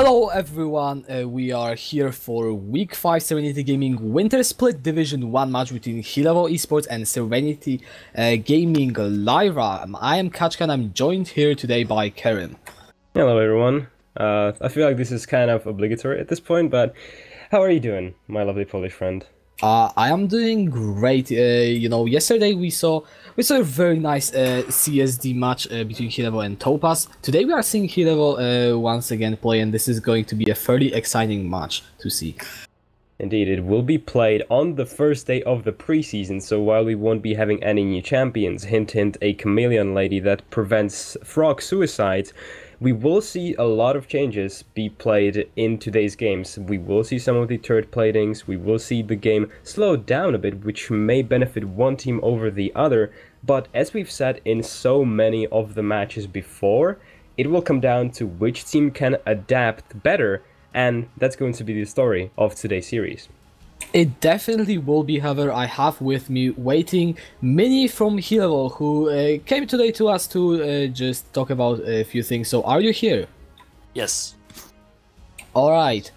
Hello everyone, we are here for Week 5 Serenity Gaming Wintersplit Division 1 match between Hillerød Esport and Serenity Gaming Lyra. I am Kachka and I'm joined here today by Karen. Hello everyone. I feel like this is kind of obligatory at this point, but how are you doing, my lovely Polish friend? I am doing great. Yesterday we saw a very nice CSD match between Hillerød and Topaz. Today we are seeing Hillerød once again play, and this is going to be a fairly exciting match to see. Indeed, it will be played on the first day of the preseason, so while we won't be having any new champions, hint hint, a chameleon lady that prevents frog suicides, we will see a lot of changes be played in today's games. We will see some of the turret platings, we will see the game slow down a bit, which may benefit one team over the other, but as we've said in so many of the matches before, it will come down to which team can adapt better, and that's going to be the story of today's series. It definitely will be. However, I have with me waiting Mini from Hillerød, who came today to us to just talk about a few things. So, are you here? Yes. Alright.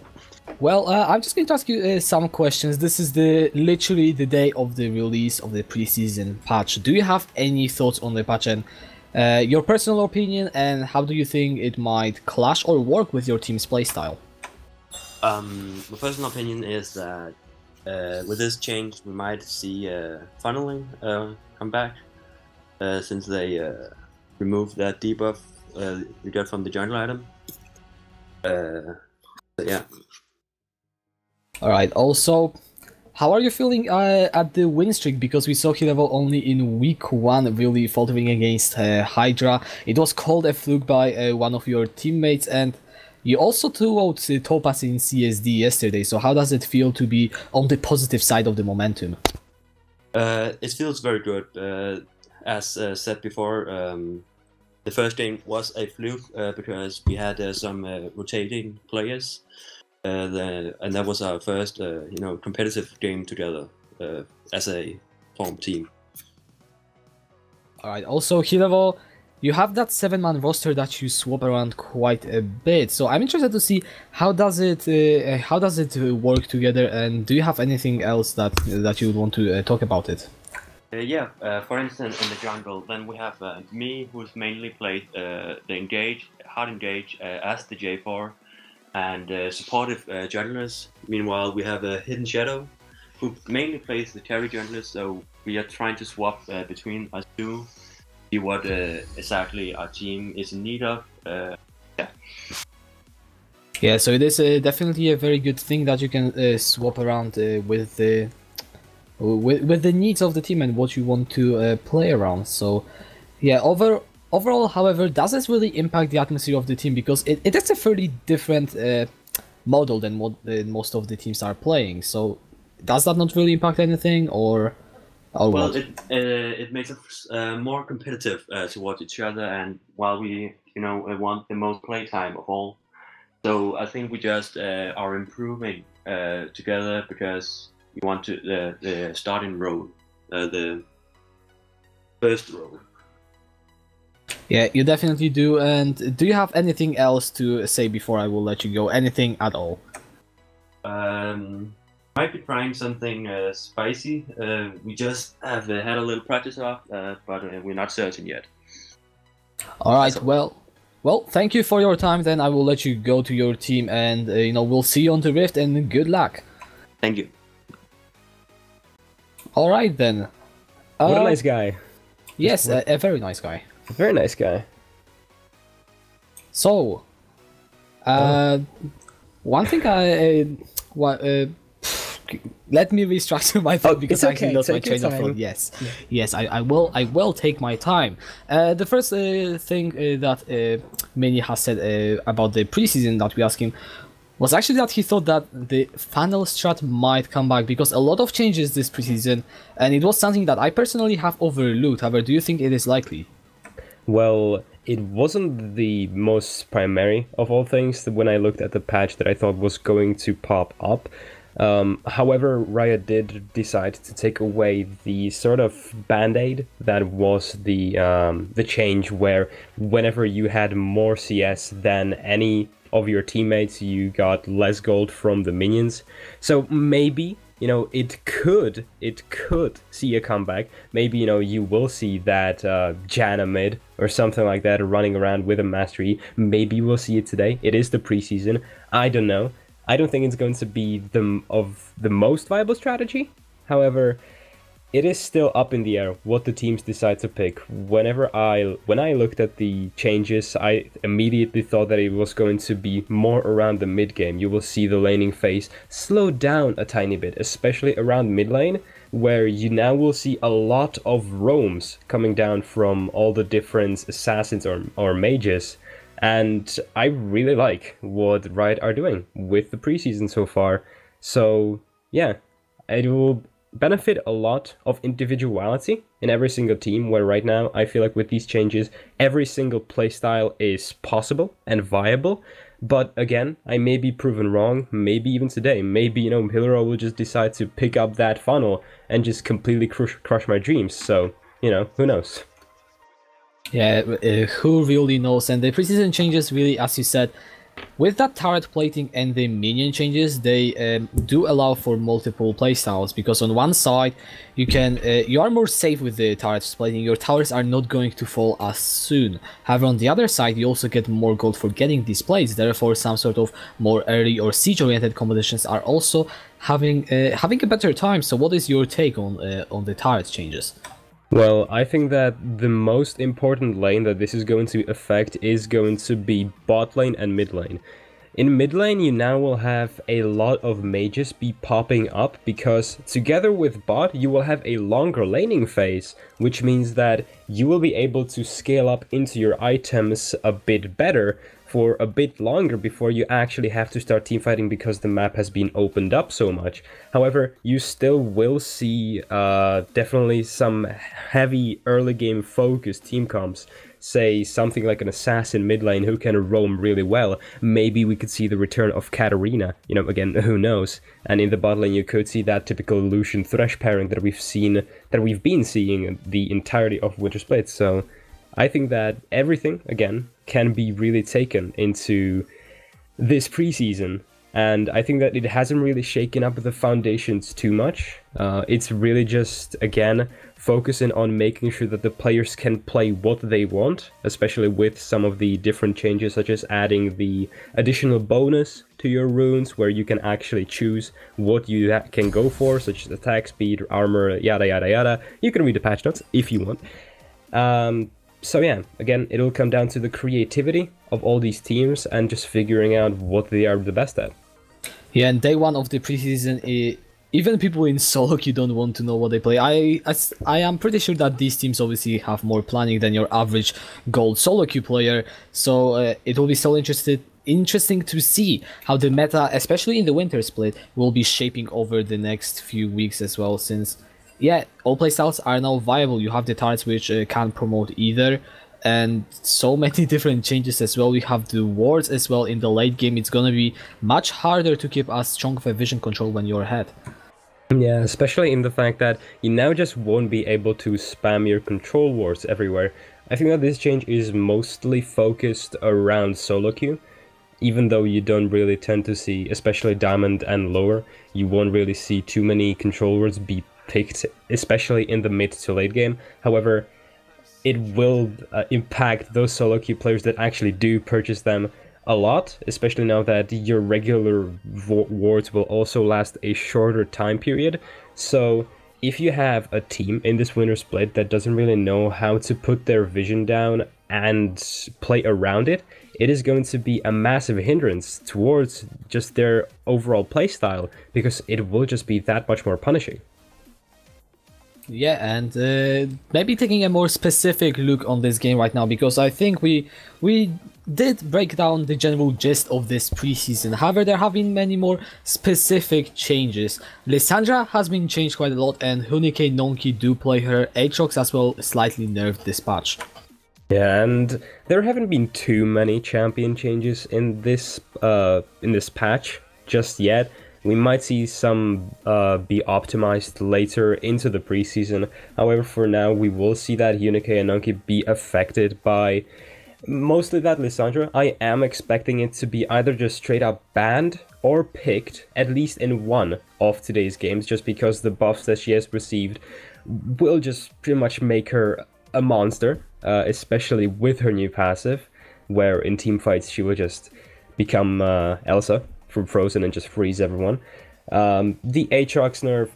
Well, I'm just going to ask you some questions. This is literally the day of the release of the preseason patch. Do you have any thoughts on the patch and your personal opinion, and how do you think it might clash or work with your team's playstyle? My personal opinion is that with this change, we might see funneling come back, since they removed that debuff we got from the jungle item. Yeah. Alright, also, how are you feeling at the win streak? Because we saw Hillerød only in week 1 really faltering against Hydra. It was called a fluke by one of your teammates, and you also threw out Topaz in CSD yesterday, so how does it feel to be on the positive side of the momentum? It feels very good. As said before, the first game was a fluke because we had some rotating players, and that was our first, competitive game together as a form team. Alright, also Hillerød, you have that 7-man roster that you swap around quite a bit, so I'm interested to see how does it work together, and do you have anything else that you would want to talk about it? For instance, in the jungle, then we have me, who's mainly played the hard engage as the J4, and supportive junglers. Meanwhile, we have a hidden shadow, who mainly plays the carry junglers. So we are trying to swap between us two. See what exactly our team is in need of. Yeah, so it is definitely a very good thing that you can swap around with the needs of the team and what you want to play around. So yeah, overall, however, does this really impact the atmosphere of the team? Because it is a fairly different model than what most of the teams are playing. So does that not really impact anything, or well, what? It makes us more competitive towards each other, and while we want the most playtime of all, so I think we just are improving together because we want to the starting role, the first role. Yeah, you definitely do. And do you have anything else to say before I will let you go? Anything at all? Might be trying something spicy. We just have had a little practice off, but we're not certain yet. Alright, well, thank you for your time. Then I will let you go to your team, and we'll see you on the Rift, and good luck. Thank you. Alright then. What a nice guy. Yes, a very nice guy. A very nice guy. So, one thing let me restructure my thought because I actually lost my train of thought. Yes, yeah. Yes, I will take my time. The first thing that Mini has said about the preseason that we asked him was actually that he thought that the funnel strat might come back, because a lot of changes this preseason, and it was something that I personally have overlooked. However, do you think it is likely? Well, it wasn't the most primary of all things when I looked at the patch that I thought was going to pop up. However, Riot did decide to take away the sort of band-aid that was the change where whenever you had more CS than any of your teammates, you got less gold from the minions. So maybe, you know, it could see a comeback. Maybe, you know, you will see that Janna mid or something like that running around with a mastery. Maybe we'll see it today. It is the preseason. I don't know. I don't think it's going to be the most viable strategy. However, it is still up in the air what the teams decide to pick. When I looked at the changes, I immediately thought that it was going to be more around the mid game. You will see the laning phase slow down a tiny bit, especially around mid lane, where you now will see a lot of roams coming down from all the different assassins or mages. And I really like what Riot are doing with the preseason so far. So yeah, it will benefit a lot of individuality in every single team, where right now I feel like with these changes every single playstyle is possible and viable. But again, I may be proven wrong, maybe even today. Maybe, you know, Hillerød will just decide to pick up that funnel and just completely crush my dreams. So, you know, who knows? Yeah, who really knows? And the preseason changes really, as you said, with that turret plating and the minion changes, they do allow for multiple playstyles, because on one side you are more safe with the turret plating. Your towers are not going to fall as soon. However, on the other side, you also get more gold for getting these plates. Therefore, some sort of more early or siege-oriented competitions are also having a better time. So, what is your take on the turret changes? Well, I think that the most important lane that this is going to affect is going to be bot lane and mid lane. In mid lane, you now will have a lot of mages be popping up, because together with bot, you will have a longer laning phase, which means that you will be able to scale up into your items a bit better for a bit longer before you actually have to start teamfighting, because the map has been opened up so much. However, you still will see definitely some heavy early game focused team comps. Say something like an assassin mid lane who can roam really well. Maybe we could see the return of Katarina, you know, again, who knows. And in the bot lane you could see that typical Lucian Thresh pairing that we've been seeing the entirety of Wintersplit. So I think that everything, again, can be really taken into this preseason, and I think that it hasn't really shaken up the foundations too much. It's really just, again, focusing on making sure that the players can play what they want, especially with some of the different changes, such as adding the additional bonus to your runes, where you can actually choose what you can go for, such as attack speed, armor, yada yada yada. You can read the patch notes if you want. So yeah, again, it'll come down to the creativity of all these teams and just figuring out what they are the best at. Yeah, and day one of the preseason, even people in solo queue don't want to know what they play. I am pretty sure that these teams obviously have more planning than your average gold solo queue player, so it will be so interesting to see how the meta, especially in the Wintersplit, will be shaping over the next few weeks as well, since yeah, all playstyles are now viable. You have the turrets which can promote either, and so many different changes as well. We have the wards as well in the late game. It's gonna be much harder to keep as strong of a vision control when you're ahead. Yeah, especially in the fact that you now just won't be able to spam your control wards everywhere. I think that this change is mostly focused around solo queue, even though you don't really tend to see, especially diamond and lower, you won't really see too many control wards be picked, especially in the mid to late game. However, it will impact those solo queue players that actually do purchase them a lot, especially now that your regular wards will also last a shorter time period. So if you have a team in this Wintersplit that doesn't really know how to put their vision down and play around it, it is going to be a massive hindrance towards just their overall playstyle, because it will just be that much more punishing. Yeah, and maybe taking a more specific look on this game right now, because I think we did break down the general gist of this preseason. However, there have been many more specific changes. Lissandra has been changed quite a lot, and Hunike Nonki do play her. Aatrox as well, slightly nerfed this patch. Yeah, and there haven't been too many champion changes in this patch just yet. We might see some be optimized later into the preseason. However, for now, we will see that Hunike and Nonki be affected by Mostly that, Lissandra. I am expecting it to be either just straight up banned or picked, at least in one of today's games, just because the buffs that she has received will just pretty much make her a monster, especially with her new passive, where in team fights she will just become Elsa from Frozen and just freeze everyone. The Aatrox nerf,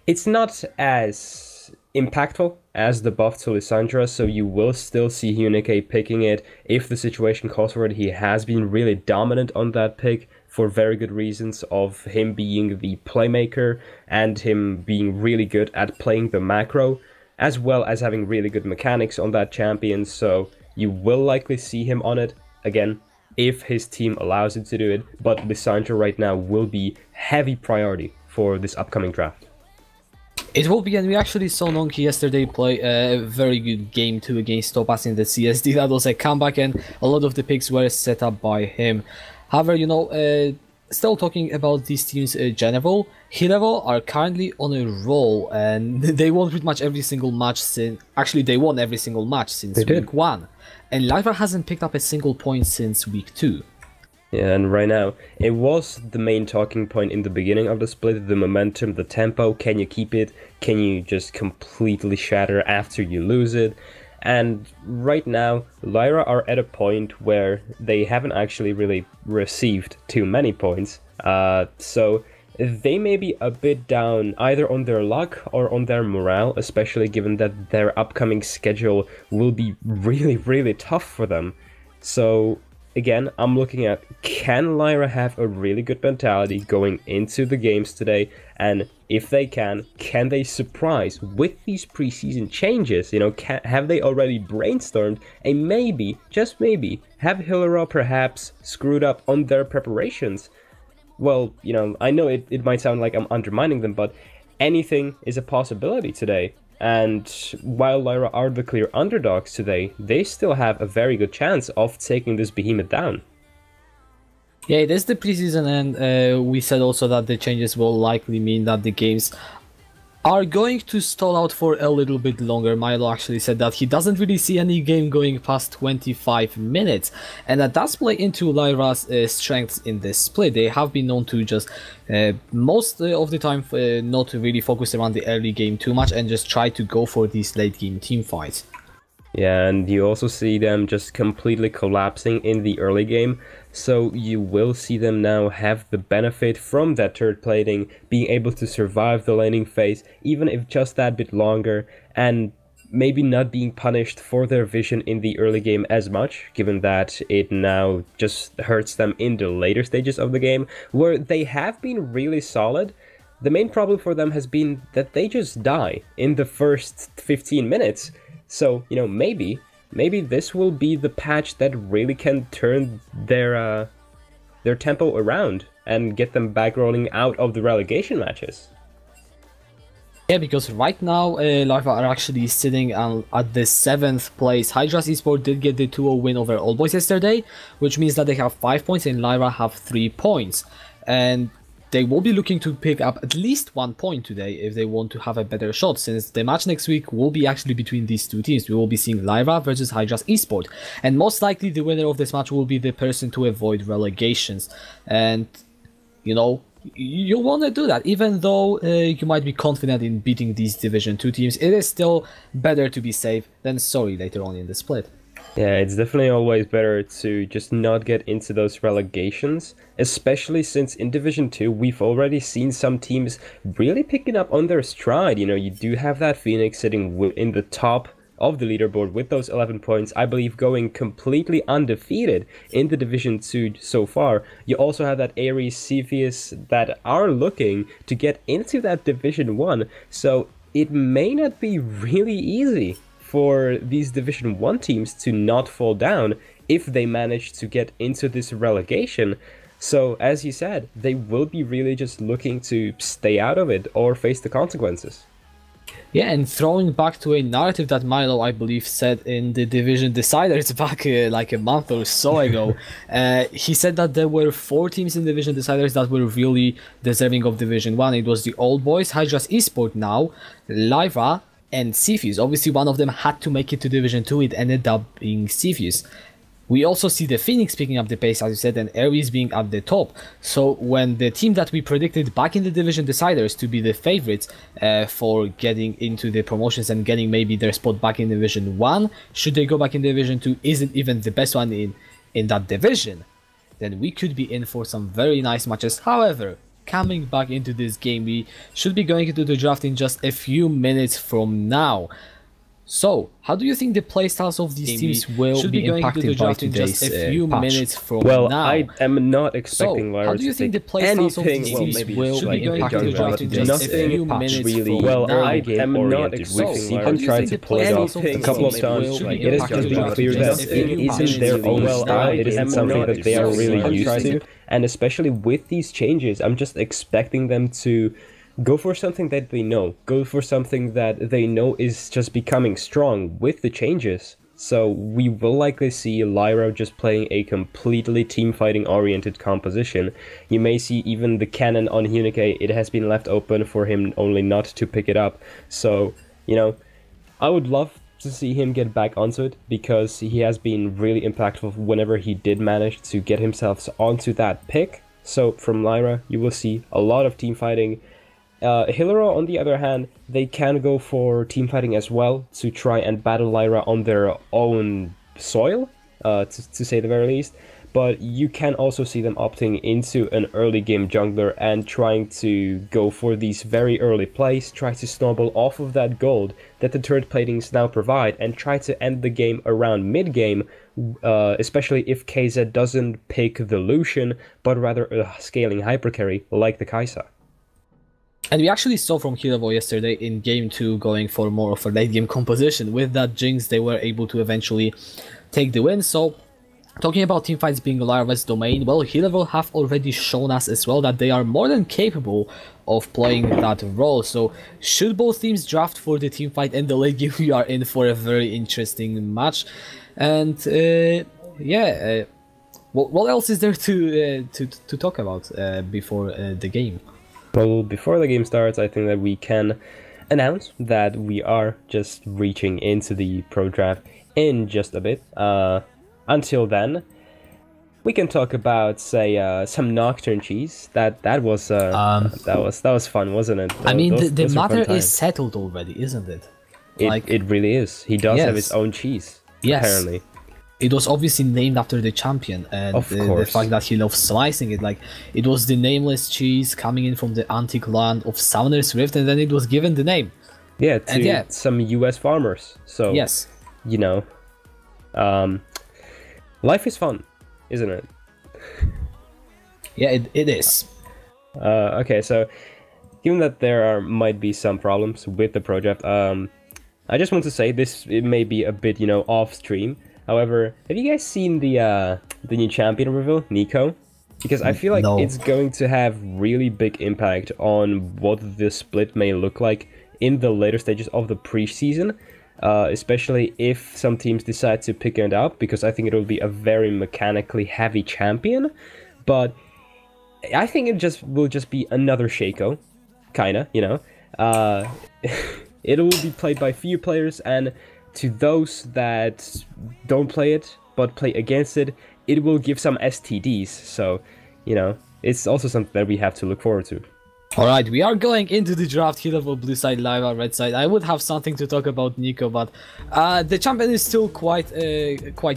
it's not as impactful as the buff to Lissandra, so you will still see Hunike picking it if the situation calls for it. He has been really dominant on that pick for very good reasons, of him being the playmaker and him being really good at playing the macro, as well as having really good mechanics on that champion, so you will likely see him on it again if his team allows him to do it, but Lissandra right now will be heavy priority for this upcoming draft. It will be, and we actually saw Nonki yesterday play a very good game too against Topaz in the CSD. That was a comeback, and a lot of the picks were set up by him. However, you know, still talking about these teams in general, Hillerød are currently on a roll, and they won pretty much every single match since... Actually, they won every single match since week 1. And Lyra hasn't picked up a single point since week 2. Yeah, and right now, it was the main talking point in the beginning of the split, the momentum, the tempo. Can you keep it? Can you just completely shatter after you lose it? And right now, Lyra are at a point where they haven't actually really received too many points. So they may be a bit down either on their luck or on their morale, especially given that their upcoming schedule will be really, really tough for them. So again, I'm looking at, can Lyra have a really good mentality going into the games today? And if they can they surprise with these preseason changes? You know, have they already brainstormed and maybe, just maybe, have Hillerød perhaps screwed up on their preparations? Well, you know, I know it might sound like I'm undermining them, but anything is a possibility today. And while Lyra are the clear underdogs today, they still have a very good chance of taking this behemoth down. Yeah, it is the preseason, and we said also that the changes will likely mean that the games are going to stall out for a little bit longer. Milo actually said that he doesn't really see any game going past 25 minutes, and that does play into Lyra's strengths in this split. They have been known to just most of the time not really focus around the early game too much and just try to go for these late game team fights. Yeah, and you also see them just completely collapsing in the early game, so you will see them now have the benefit from that turret plating, being able to survive the laning phase, even if just that bit longer, and maybe not being punished for their vision in the early game as much, given that it now just hurts them in the later stages of the game, where they have been really solid. The main problem for them has been that they just die in the first 15 minutes. So, you know, maybe this will be the patch that really can turn their tempo around and get them back rolling out of the relegation matches. Yeah, because right now Lyra are actually sitting at the 7th place. Hydra's Esport did get the 2-0 win over Old Boys yesterday, which means that they have 5 points and Lyra have 3 points. And they will be looking to pick up at least 1 point today if they want to have a better shot, since the match next week will be actually between these two teams. We will be seeing Lyra versus Hydra's Esport, and most likely the winner of this match will be the person to avoid relegations. And, you know, you want to do that. Even though you might be confident in beating these Division 2 teams, it is still better to be safe than sorry later on in the split. Yeah, it's definitely always better to just not get into those relegations, especially since in Division 2 we've already seen some teams really picking up on their stride. You know, you do have that Phoenix sitting in the top of the leaderboard with those 11 points, I believe going completely undefeated in the Division 2 so far. You also have that Ares, Cepheus that are looking to get into that Division 1, so it may not be really easy for these Division 1 teams to not fall down if they manage to get into this relegation. So, as you said, they will be really just looking to stay out of it or face the consequences. Yeah, and throwing back to a narrative that Milo, I believe, said in the Division Deciders back like a month or so ago, he said that there were 4 teams in Division Deciders that were really deserving of Division 1. It was the Old Boys, Hydra's Esport now, Lyra, and Cepheus. Obviously, one of them had to make it to Division 2. It ended up being Cepheus. We also see the Phoenix picking up the pace, as you said, and Ares being at the top. So when the team that we predicted back in the Division Deciders to be the favorites for getting into the promotions and getting maybe their spot back in Division 1, should they go back in Division 2, isn't even the best one in that division, then we could be in for some very nice matches. However, coming back into this game, we should be going into the draft in just a few minutes from now. So, how do you think the playstyles of these teams will be impacted by today's minutes from well, now? I am not expecting Lyra to think the take playstyles of anything. these Well, teams maybe will like be impacted by today's nothing minutes really. from Well, now? I am not expecting Lyra to try to pull it off a couple of times. It has just been clear that it isn't their own style. It isn't something that they are really used to. And especially with these changes, I'm just expecting them to go for something that they know. Go for something that they know is just becoming strong with the changes. So we will likely see Lyra just playing a completely team-fighting oriented composition. You may see even the cannon on Hunike, it has been left open for him only not to pick it up. So, you know, I would love to see him get back onto it, because he has been really impactful whenever he did manage to get himself onto that pick. So from Lyra, you will see a lot of team fighting. Hillerød, on the other hand, they can go for team fighting as well to try and battle Lyra on their own soil, to say the very least. But you can also see them opting into an early game jungler and trying to go for these very early plays, try to snowball off of that gold that the turret platings now provide, and try to end the game around mid-game, especially if KZ doesn't pick the Lucian, but rather a scaling hypercarry like the Kai'Sa. And we actually saw from Hillerød yesterday in game 2 going for more of a late game composition. With that Jinx, they were able to eventually take the win. So, talking about teamfights being Lyra's domain, well, Hillerød have already shown us as well that they are more than capable of playing that role. So, should both teams draft for the teamfight and the late game, we are in for a very interesting match. And what else is there to talk about before the game? Well, before the game starts, I think that we can announce that we are just reaching into the pro draft in just a bit. Until then, we can talk about, say, some Nocturne cheese. That was fun, wasn't it? I mean, the matter is settled already, isn't it? It really is. He does have his own cheese. Yes. Apparently. It was obviously named after the champion, and the fact that he loves slicing it. Like, it was the nameless cheese coming in from the antique land of Summoner's Rift, and then it was given the name. Yeah, to some US farmers. So, yes, you know, life is fun, isn't it? Yeah, it is. Okay, so given that there might be some problems with the project, I just want to say it may be a bit, off stream. However, have you guys seen the new champion reveal, Nico? Because I feel like it's going to have really big impact on what the split may look like in the later stages of the preseason, especially if some teams decide to pick it up, because I think it will be a very mechanically heavy champion. But I think it will just be another Shaco, kinda, it will be played by few players, and to those that don't play it, but play against it, it will give some STDs, so, it's also something that we have to look forward to. Alright, we are going into the draft. Hillerød blue side, Lyra red side. I would have something to talk about Nico, but the champion is still quite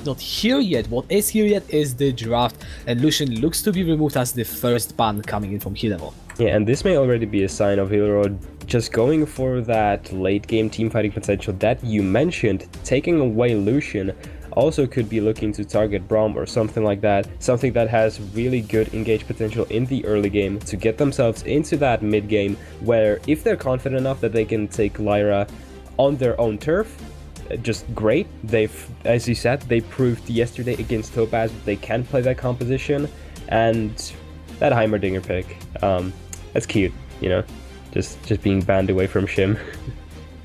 not here yet. What is here yet is the draft, and Lucian looks to be removed as the first ban coming in from Hillerød. Yeah, and this may already be a sign of Hillerød just going for that late game teamfighting potential that you mentioned. Taking away Lucian also could be looking to target Braum or something like that, something that has really good engage potential in the early game to get themselves into that mid game, where if they're confident enough that they can take Lyra on their own turf, just great. As you said, they proved yesterday against Topaz that they can play that composition, and that Heimerdinger pick, that's cute, just being banned away from Shim.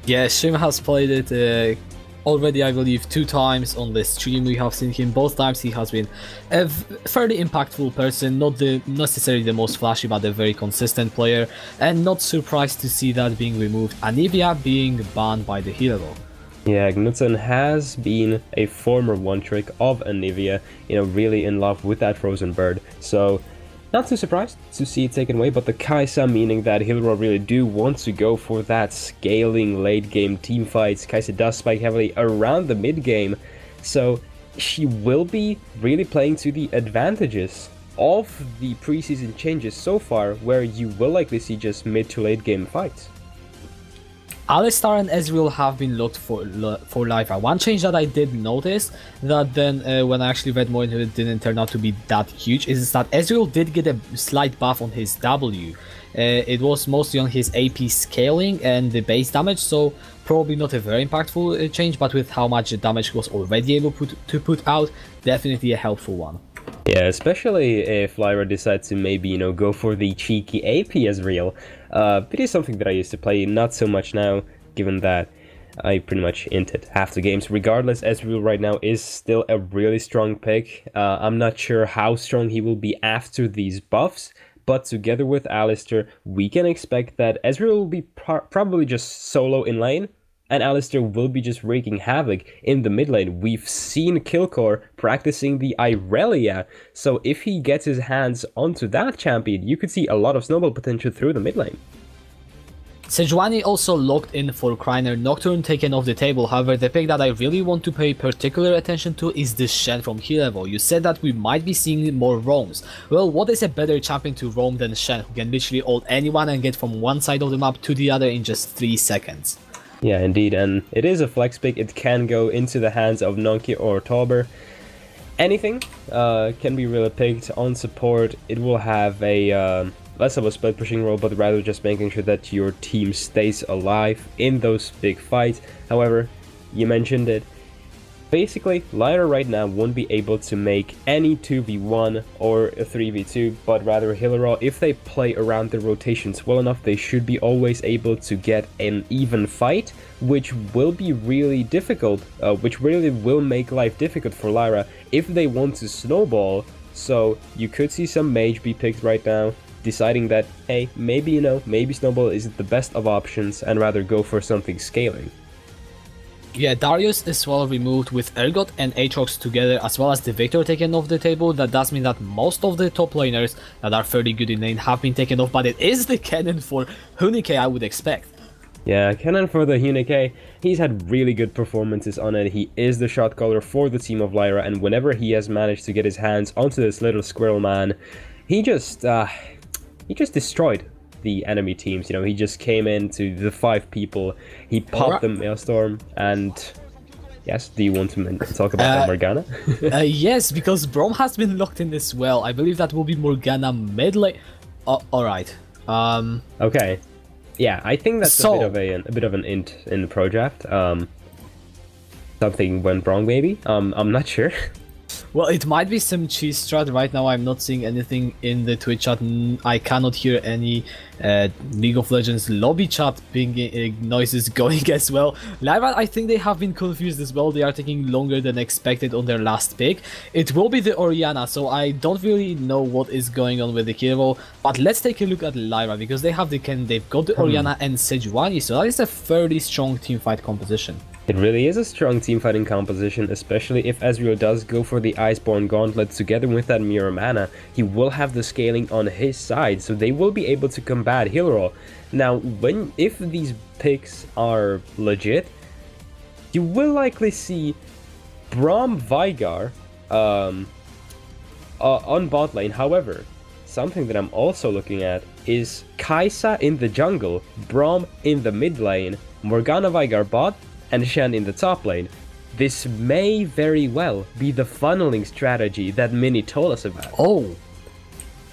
Yeah, Shim has played it already, I believe, 2 times on the stream we have seen him. Both times he has been a fairly impactful person, not necessarily the most flashy, but a very consistent player, and not surprised to see that being removed. Anivia being banned by the Hillerød. Yeah, Knudsen has been a former one-trick of Anivia, you know, really in love with that frozen bird, so not too surprised to see it taken away, but the Kai'Sa, meaning that Hillerød really do want to go for that scaling late-game team fights. Kai'Sa does spike heavily around the mid-game, so she will be really playing to the advantages of the preseason changes so far, where you will likely see just mid to late-game fights. Alistar and Ezreal have been looked for Lyra. One change that I did notice that then when I actually read more into it didn't turn out to be that huge is that Ezreal did get a slight buff on his W. It was mostly on his AP scaling and the base damage, so probably not a very impactful change, but with how much damage he was already able to put out, definitely a helpful one. Yeah, especially if Lyra decides to maybe, you know, go for the cheeky AP Ezreal. It is something that I used to play, not so much now, given that I pretty much inted half the games. Regardless, Ezreal right now is still a really strong pick. I'm not sure how strong he will be after these buffs, but together with Alistar, we can expect that Ezreal will be probably just solo in lane, and Alistar will be just wreaking havoc in the mid lane. We've seen Killcore practicing the Irelia, so if he gets his hands onto that champion, you could see a lot of snowball potential through the mid lane. Sejuani also locked in for Kreiner, Nocturne taken off the table. However, the pick that I really want to pay particular attention to is the Shen from Hillerød. You said that we might be seeing more roams. Well, what is a better champion to roam than Shen, who can literally ult anyone and get from one side of the map to the other in just 3 seconds? Yeah, indeed, and it is a flex pick. It can go into the hands of Nonki or Tauber. Anything can be really picked on support. It will have a less of a split pushing role, but rather just making sure that your team stays alive in those big fights. However, you mentioned it. Basically, Lyra right now won't be able to make any 2v1 or a 3v2, but rather Hillerød, if they play around the rotations well enough, they should be always able to get an even fight, which will be really difficult, which really will make life difficult for Lyra if they want to snowball. So you could see some mage be picked right now, deciding that, hey, maybe, you know, maybe snowball isn't the best of options and rather go for something scaling. Yeah, Darius is well removed with Ergot and Aatrox together, as well as the Victor taken off the table. That does mean that most of the top laners that are fairly good in lane have been taken off, but it is the cannon for Hunike, I would expect. Yeah, cannon for the Hunike. He's had really good performances on it. He is the shot caller for the team of Lyra, and whenever he has managed to get his hands onto this little squirrel man, he just destroyed the enemy teams. You know, he just came into the 5 people, he popped the Maelstrom, and yes, do you want to talk about Morgana? Yes, because Braum has been locked in as well. I believe that will be Morgana mid lane. Alright. Okay. Yeah, I think that's a bit of an int in the pro draft. Something went wrong, maybe. I'm not sure. Well, it might be some cheese strat. Right now I'm not seeing anything in the Twitch chat. I cannot hear any League of Legends lobby chat ping noises going as well. Lyra, I think they have been confused as well. They are taking longer than expected on their last pick. It will be the Orianna, so I don't really know what is going on with the hero. But let's take a look at Lyra, because they have the Ken, they've got the Orianna and Sejuani, so that is a fairly strong teamfight composition. It really is a strong teamfighting composition, especially if Ezreal does go for the Iceborne Gauntlet together with that Mirror Mana. He will have the scaling on his side, so they will be able to combat Hillerød. Now, if these picks are legit, you will likely see Braum Veigar on bot lane. However, something that I'm also looking at is Kai'Sa in the jungle, Braum in the mid lane, Morgana Veigar bot, and Shen in the top lane. This may very well be the funneling strategy that Mini told us about.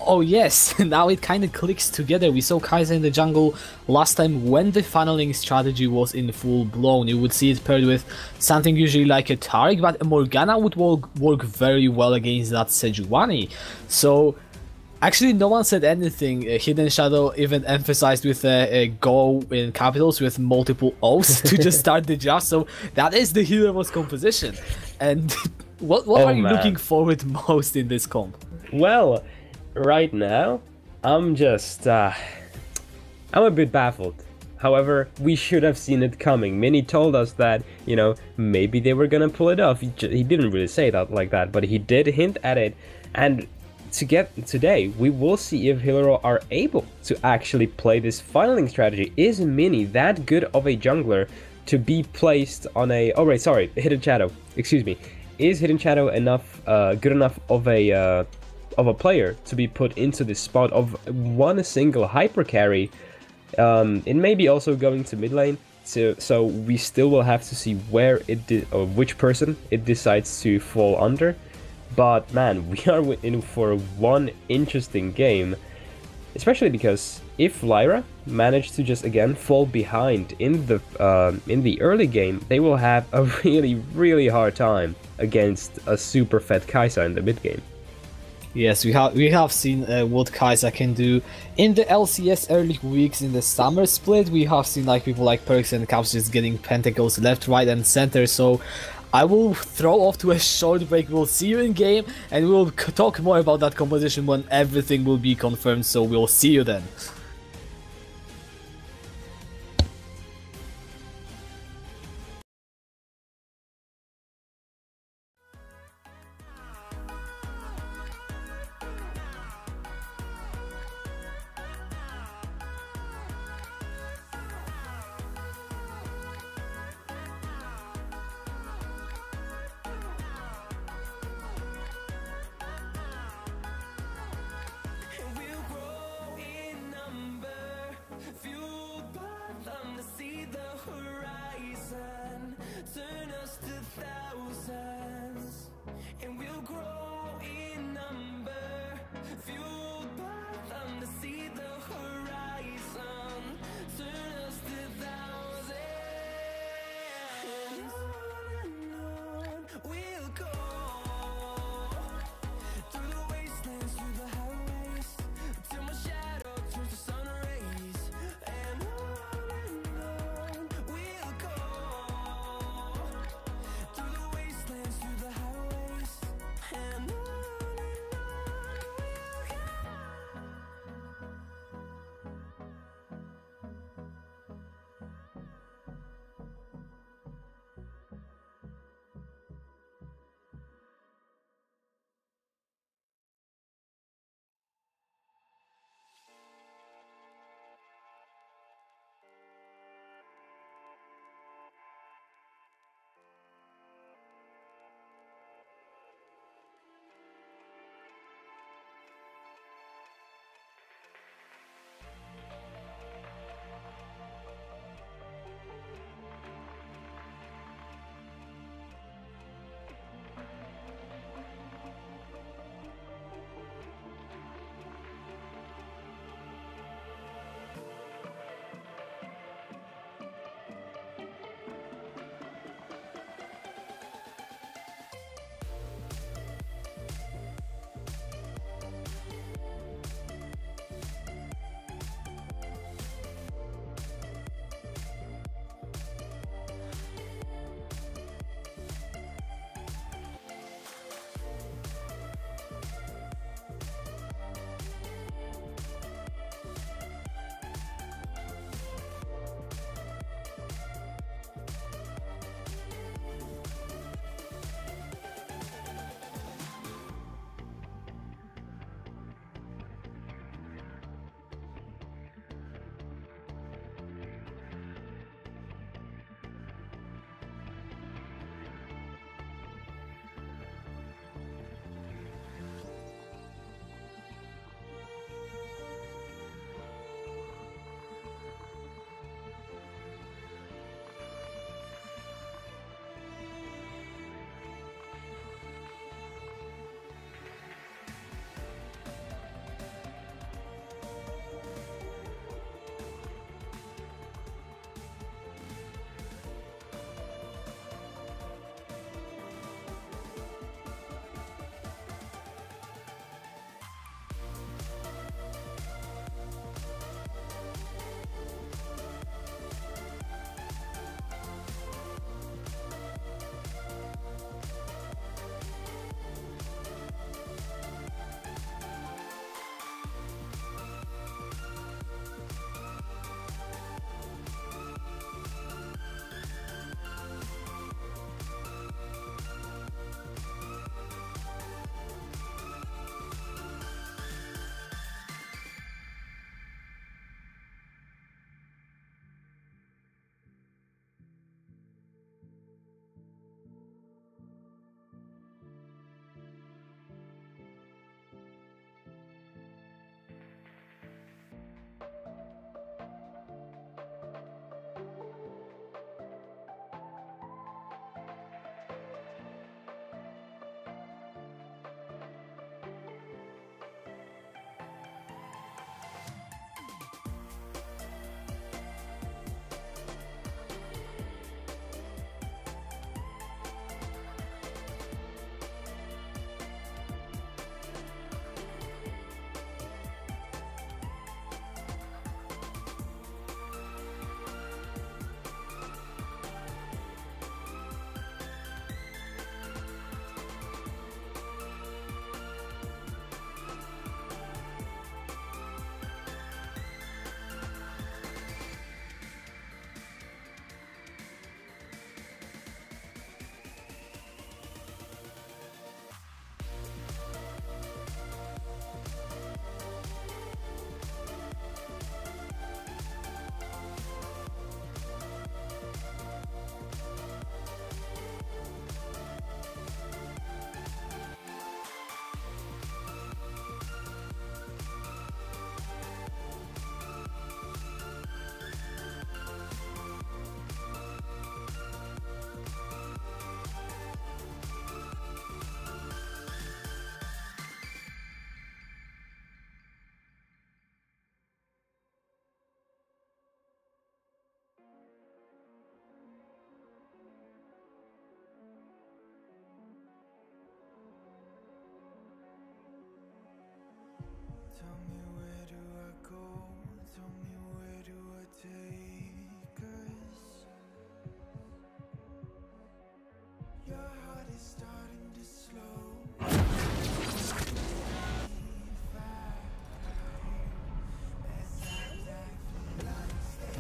Oh yes, now it kind of clicks together. We saw Kai'Sa in the jungle last time when the funneling strategy was in full blown. You would see it paired with something usually like a Taric, but a Morgana would work very well against that Sejuani. So Actually, no one said anything. Hidden Shadow even emphasized with a go in capitals with multiple O's to just start the draft. So that is the Hillerød's composition. And what are you looking forward most in this comp? Well, right now, I'm just I'm a bit baffled. However, we should have seen it coming. Minnie told us that, you know, maybe they were gonna pull it off. He didn't really say that like that, but he did hint at it. And today, we will see if Hillerød are able to actually play this funneling strategy. Is Minnie that good of a jungler to be placed on a... Oh, right, sorry, Hidden Shadow. Excuse me. Is Hidden Shadow good enough of a player to be put into the spot of one single hyper carry? It may be also going to mid lane, so we still will have to see where or which person it decides to fall under. But man, we are in for one interesting game, especially because if Lyra managed to just again fall behind in the early game, they will have a really hard time against a super fed Kai'Sa in the mid game. Yes, we have seen what Kai'Sa can do in the LCS early weeks in the summer split. We have seen like people like Perks and Caps just getting pentacles left, right, and center. So I will throw off to a short break. We'll see you in game, and we'll talk more about that composition when everything will be confirmed. So we'll see you then.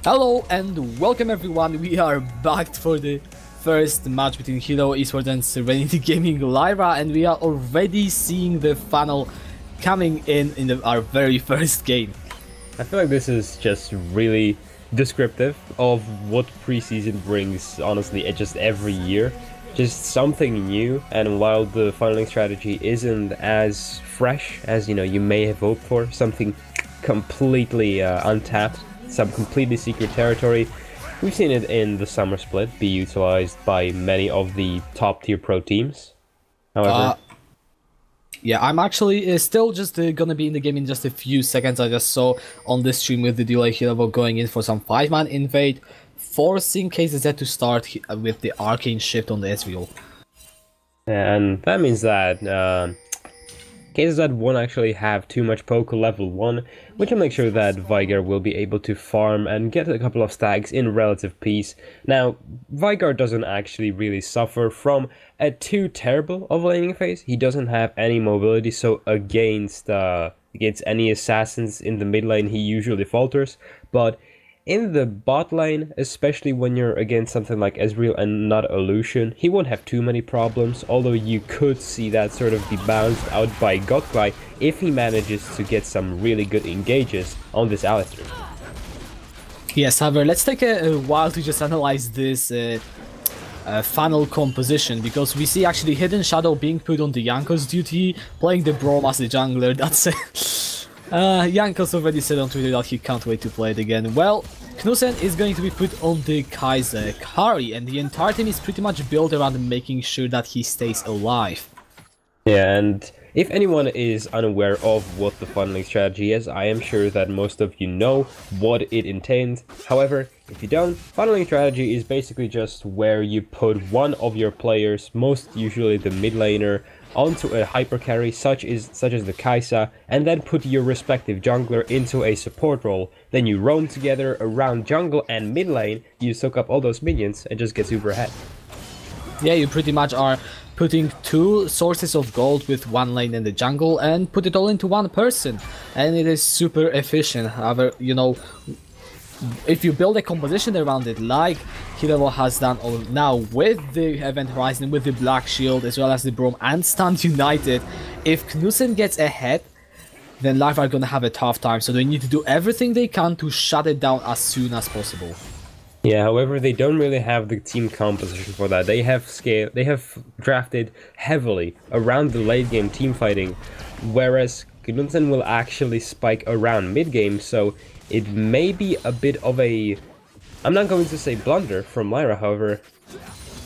Hello and welcome everyone, we are back for the first match between Hillerød Esport and Serenity Gaming Lyra, and we are already seeing the funnel coming in our very first game. I feel like this is just really descriptive of what preseason brings, honestly, just every year. Just something new, and while the funneling strategy isn't as fresh as, you may have hoped for, something completely untapped, some completely secret territory. We've seen it in the summer split be utilized by many of the top tier pro teams. However, yeah, I'm actually still just gonna be in the game in just a few seconds. I just saw on the stream with the delay Hillerød going in for some 5-man invade, forcing KZZ to start with the arcane shift on the SVO. and that means that KZZ won't actually have too much poke level 1, which will make sure that Vigar will be able to farm and get a couple of stacks in relative peace. Now, Vigar doesn't actually really suffer from a too terrible of a laning phase. He doesn't have any mobility, so against any assassins in the mid lane he usually falters, but in the bot lane, especially when you're against something like Ezreal and not a Lucian, he won't have too many problems, although you could see that sort of be balanced out by Godfly if he manages to get some really good engages on this Alistar. Yes, however, let's take a while to just analyze this funnel composition, because we see actually Hidden Shadow being put on the Jankos duty, playing the Braum as the jungler. That's Jankos already said on Twitter that he can't wait to play it again. Well, Knudsen is going to be put on the Kaiser carry, and the entire team is pretty much built around making sure that he stays alive. Yeah, and if anyone is unaware of what the funneling strategy is, I am sure that most of you know what it entails. However, if you don't, funneling strategy is basically just where you put one of your players, most usually the mid laner, onto a hyper carry such as the Kai'Sa, and then put your respective jungler into a support role. Then you roam together around jungle and mid lane, you soak up all those minions and just get super ahead. Yeah, you pretty much are putting 2 sources of gold with one lane in the jungle and put it all into one person, and it is super efficient. However, if you build a composition around it like Hillerød has done now with the Event Horizon, with the Black Shield as well as the Braum and Stand United, if Knudsen gets ahead, then Lyra are gonna have a tough time, so they need to do everything they can to shut it down as soon as possible. Yeah, however, they don't really have the team composition for that. They have drafted heavily around the late game team fighting, whereas Knudsen will actually spike around mid game, so it may be a bit of a, I'm not going to say blunder from Lyra, however,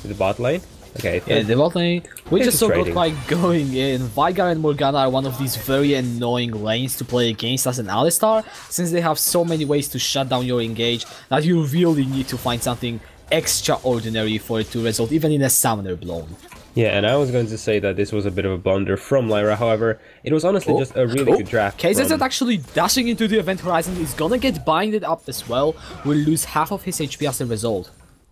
the bot lane. Okay, yeah, the bot lane, we just saw Godfly going in. Vigar and Morgana are one of these very annoying lanes to play against as an Alistar, since they have so many ways to shut down your engage that you really need to find something extraordinary for it to result even in a summoner blown. Yeah, and I was going to say that this was a bit of a blunder from Lyra, however, it was honestly just a really good draft. KZZ actually dashing into the Event Horizon is gonna get binded up as well, will lose half of his HP as a result.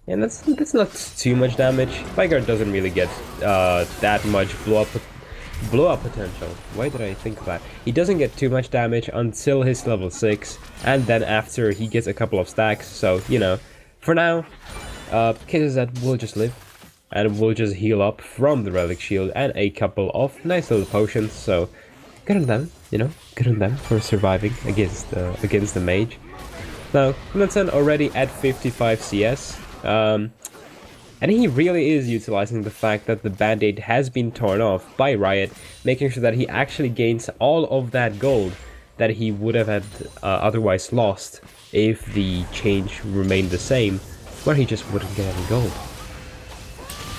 And that's not too much damage. Vigar doesn't really get that much blow up potential. Why did I think of that? He doesn't get too much damage until his level 6, and then after he gets a couple of stacks, so, for now, KZZ will just live. And we'll just heal up from the Relic Shield and a couple of nice little potions, so good on them, good on them for surviving against the mage. Now, Knudsen already at 55 CS, and he really is utilizing the fact that the band-aid has been torn off by Riot, making sure that he actually gains all of that gold that he would have had otherwise lost if the change remained the same, where he just wouldn't get any gold.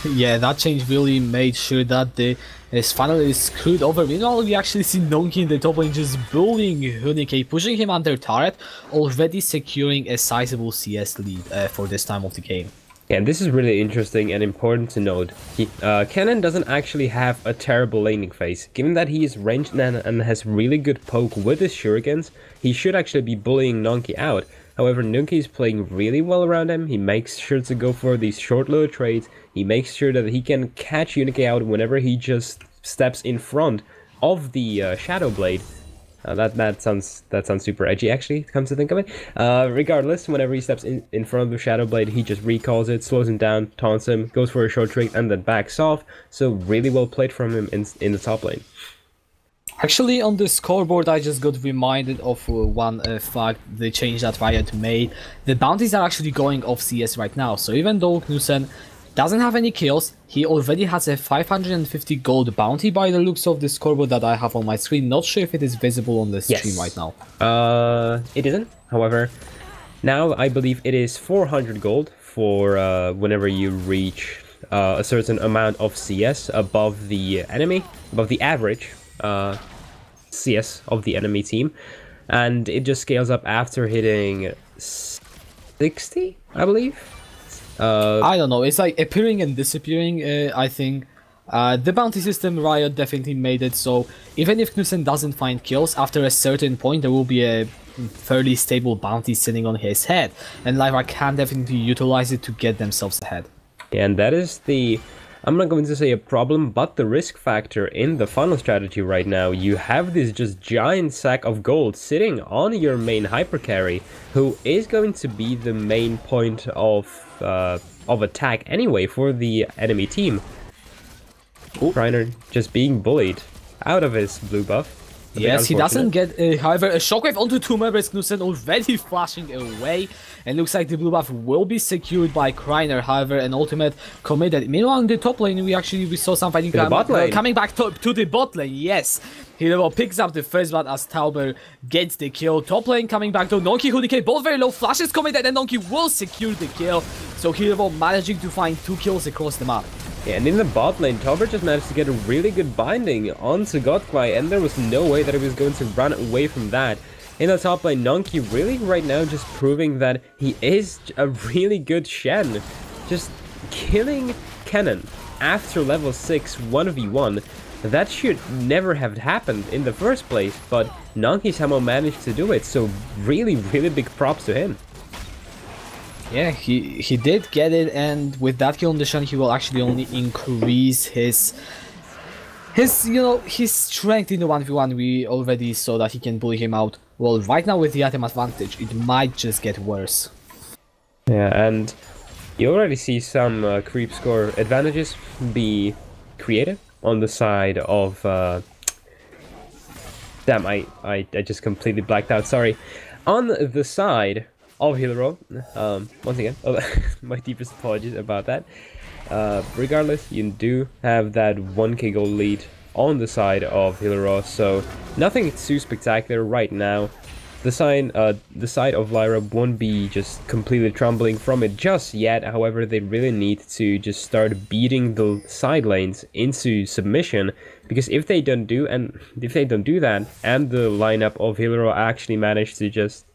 Yeah, that change really made sure that his funnel is screwed over. Meanwhile, we actually see Nonki in the top lane just bullying Hunike, pushing him under turret, already securing a sizable CS lead for this time of the game. Yeah, and this is really interesting and important to note. Kennen doesn't actually have a terrible laning phase. Given that he is ranged and has really good poke with his shurikens, he should actually be bullying Nonki out. However, Nunki is playing really well around him. He makes sure to go for these short little trades. He makes sure that he can catch Unike out whenever he just steps in front of the Shadow Blade. That sounds super edgy, actually, comes to think of it. Regardless, whenever he steps in front of the Shadow Blade, he just recalls it, slows him down, taunts him, goes for a short trick, and then backs off. So really well played from him in the top lane. Actually, on the scoreboard, I just got reminded of one fact, the change that Riot made. The bounties are actually going off CS right now, so even though Knudsen doesn't have any kills, he already has a 550 gold bounty by the looks of the scoreboard that I have on my screen. Not sure if it is visible on the stream right now. It isn't. However, now I believe it is 400 gold for whenever you reach a certain amount of CS above the enemy, above the average CS of the enemy team, and it just scales up after hitting 60, I believe. I don't know, it's like appearing and disappearing. I think the bounty system, Riot definitely made it so even if Knudsen doesn't find kills, after a certain point there will be a fairly stable bounty sitting on his head, and Lyra can definitely utilize it to get themselves ahead. Yeah, and that is the, I'm not going to say a problem, but the risk factor in the funnel strategy right now. You have this just giant sack of gold sitting on your main hypercarry, who is going to be the main point of attack anyway for the enemy team. Reiner just being bullied out of his blue buff. Yes, he doesn't get, however, a shockwave onto two members. Knudsen already flashing away, and looks like the blue buff will be secured by Kreiner. However, an ultimate committed. Meanwhile, in the top lane, we saw some fighting coming back to the bot lane. Yes, Hillerød picks up the first blood as Tauber gets the kill. Top lane coming back to Nonkey, who decay both very low. Flashes committed, and Nonkey will secure the kill. So Hillerød managing to find 2 kills across the map. Yeah, and in the bot lane, Tauber just managed to get a really good binding onto Godquai, and there was no way that he was going to run away from that. In the top lane, Nonkey really right now just proving that he is a really good Shen. Just killing Kennen after level 6 1v1. That should never have happened in the first place, but Nonkey somehow managed to do it, so really big props to him. Yeah, he did get it, and with that kill on the Shen, he will actually only increase his strength in the 1v1. We already saw that he can bully him out. Well, right now with the item advantage, it might just get worse. Yeah, and you already see some creep score advantages be created on the side of... Damn, I just completely blacked out, sorry. On the side of Hillerød, once again, my deepest apologies about that. Regardless, you do have that 1k gold lead on the side of Hillerød, so nothing too spectacular right now. The side of Lyra won't be just completely trembling from it just yet. However, they really need to just start beating the side lanes into submission, because if they don't do that, and the lineup of Hillerød actually manage to just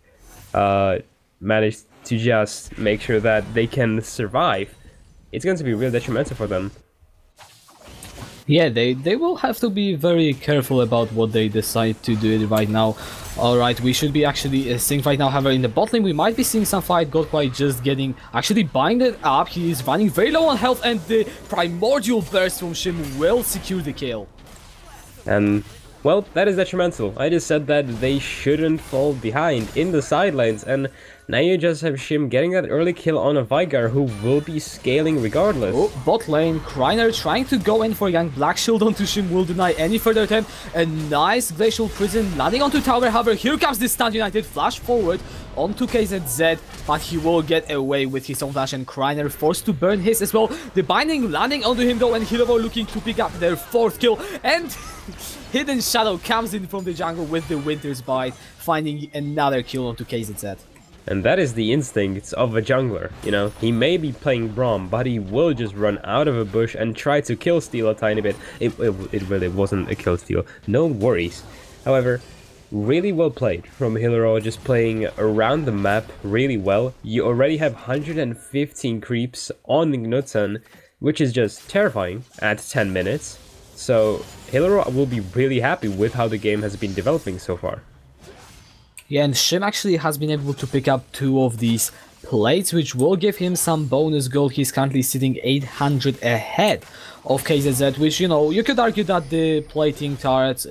make sure that they can survive, it's going to be real detrimental for them. Yeah, they will have to be very careful about what they decide to do right now. Alright, we should be actually seeing right now, however, in the bot lane we might be seeing some fight. Godquai just getting actually binded up. He is running very low on health, and the primordial burst from Shim will secure the kill. And well, that is detrimental. I just said that they shouldn't fall behind in the side lanes, and now you just have Shim getting that early kill on a Veigar who will be scaling regardless. Oh, bot lane, Kreiner trying to go in for a young Black Shield onto Shim will deny any further attempt. A nice Glacial Prison landing onto tower, however, here comes the Stand United, flash forward onto KZZ, but he will get away with his own flash, and Kreiner forced to burn his as well. The binding landing onto him though, and Hillerød looking to pick up their 4th kill, and Hidden Shadow comes in from the jungle with the Winter's Bite, finding another kill onto KZZ. And that is the instincts of a jungler, you know. He may be playing Braum, but he will just run out of a bush and try to kill steal a tiny bit. It really wasn't a kill steal, no worries. However, really well played from Hillerød, just playing around the map really well. You already have 115 creeps on Knudsen, which is just terrifying at 10 minutes. So Hillerød will be really happy with how the game has been developing so far. Yeah, and Shim actually has been able to pick up 2 of these plates, which will give him some bonus gold. He's currently sitting 800 ahead of KZZ, which, you know, you could argue that the plating turrets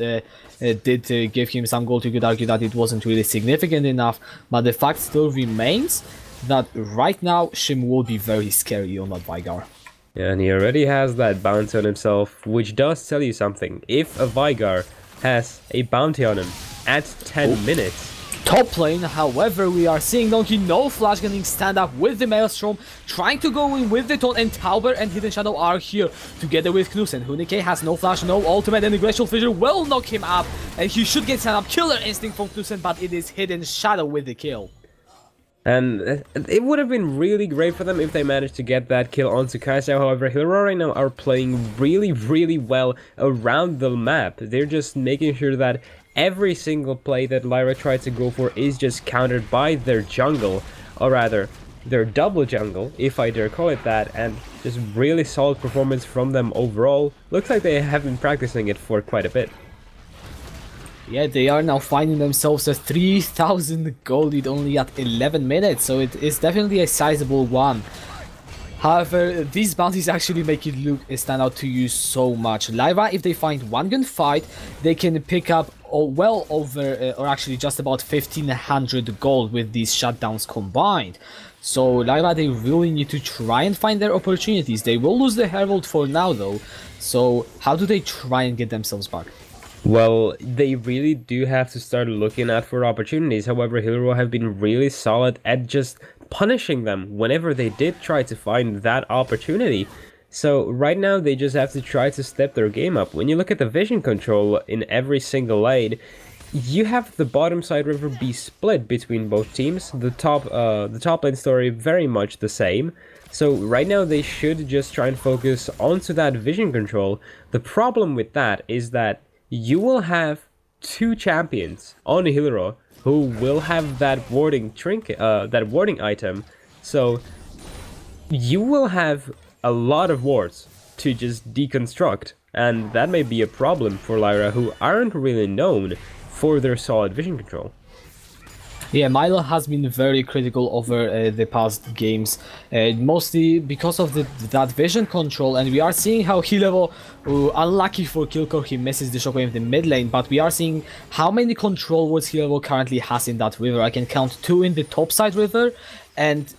did give him some gold. You could argue that it wasn't really significant enough, but the fact still remains that right now Shim will be very scary on that Vigar. Yeah, and he already has that bounty on himself, which does tell you something. If a Vigar has a bounty on him at 10 minutes... Top lane, however, we are seeing Donkey no flash getting stand up with the Maelstrom, trying to go in with the Taunt, and Tauber and Hidden Shadow are here together with Knudsen. Hunike has no flash, no ultimate, and the Glacial Fissure will knock him up, and he should get stand up. Killer Instinct from Knudsen, but it is Hidden Shadow with the kill. And it would have been really great for them if they managed to get that kill onto Kai'Sa. However, Hillerød right now are playing really well around the map. They're just making sure that every single play that Lyra tried to go for is just countered by their jungle, or rather, their double jungle, if I dare call it that, and just really solid performance from them overall. Looks like they have been practicing it for quite a bit. Yeah, they are now finding themselves a 3000 gold lead only at 11 minutes, so it is definitely a sizable one. However, these bounties actually make it look stand out to you so much. Lyra, if they find one gun fight, they can pick up well over, or actually just about 1500 gold with these shutdowns combined. So Lyra, they really need to try and find their opportunities. They will lose the Herald for now though, so how do they try and get themselves back? Well, they really do have to start looking out for opportunities. However, Hillerød have been really solid at just punishing them whenever they did try to find that opportunity. So right now they just have to try to step their game up. When you look at the vision control in every single lane, you have the bottom side river be split between both teams. The top lane story very much the same. So right now they should just try and focus onto that vision control. The problem with that is that you will have two champions on Hillerød who will have that warding trinket, that warding item. So you will have a lot of wards to just deconstruct, and that may be a problem for Lyra, who aren't really known for their solid vision control. Yeah, Milo has been very critical over the past games, mostly because of that vision control, and we are seeing how Hillerød, unlucky for Kilcore, he misses the shockwave in the mid lane, but we are seeing how many control wards Hillerød currently has in that river. I can count 2 in the top side river, and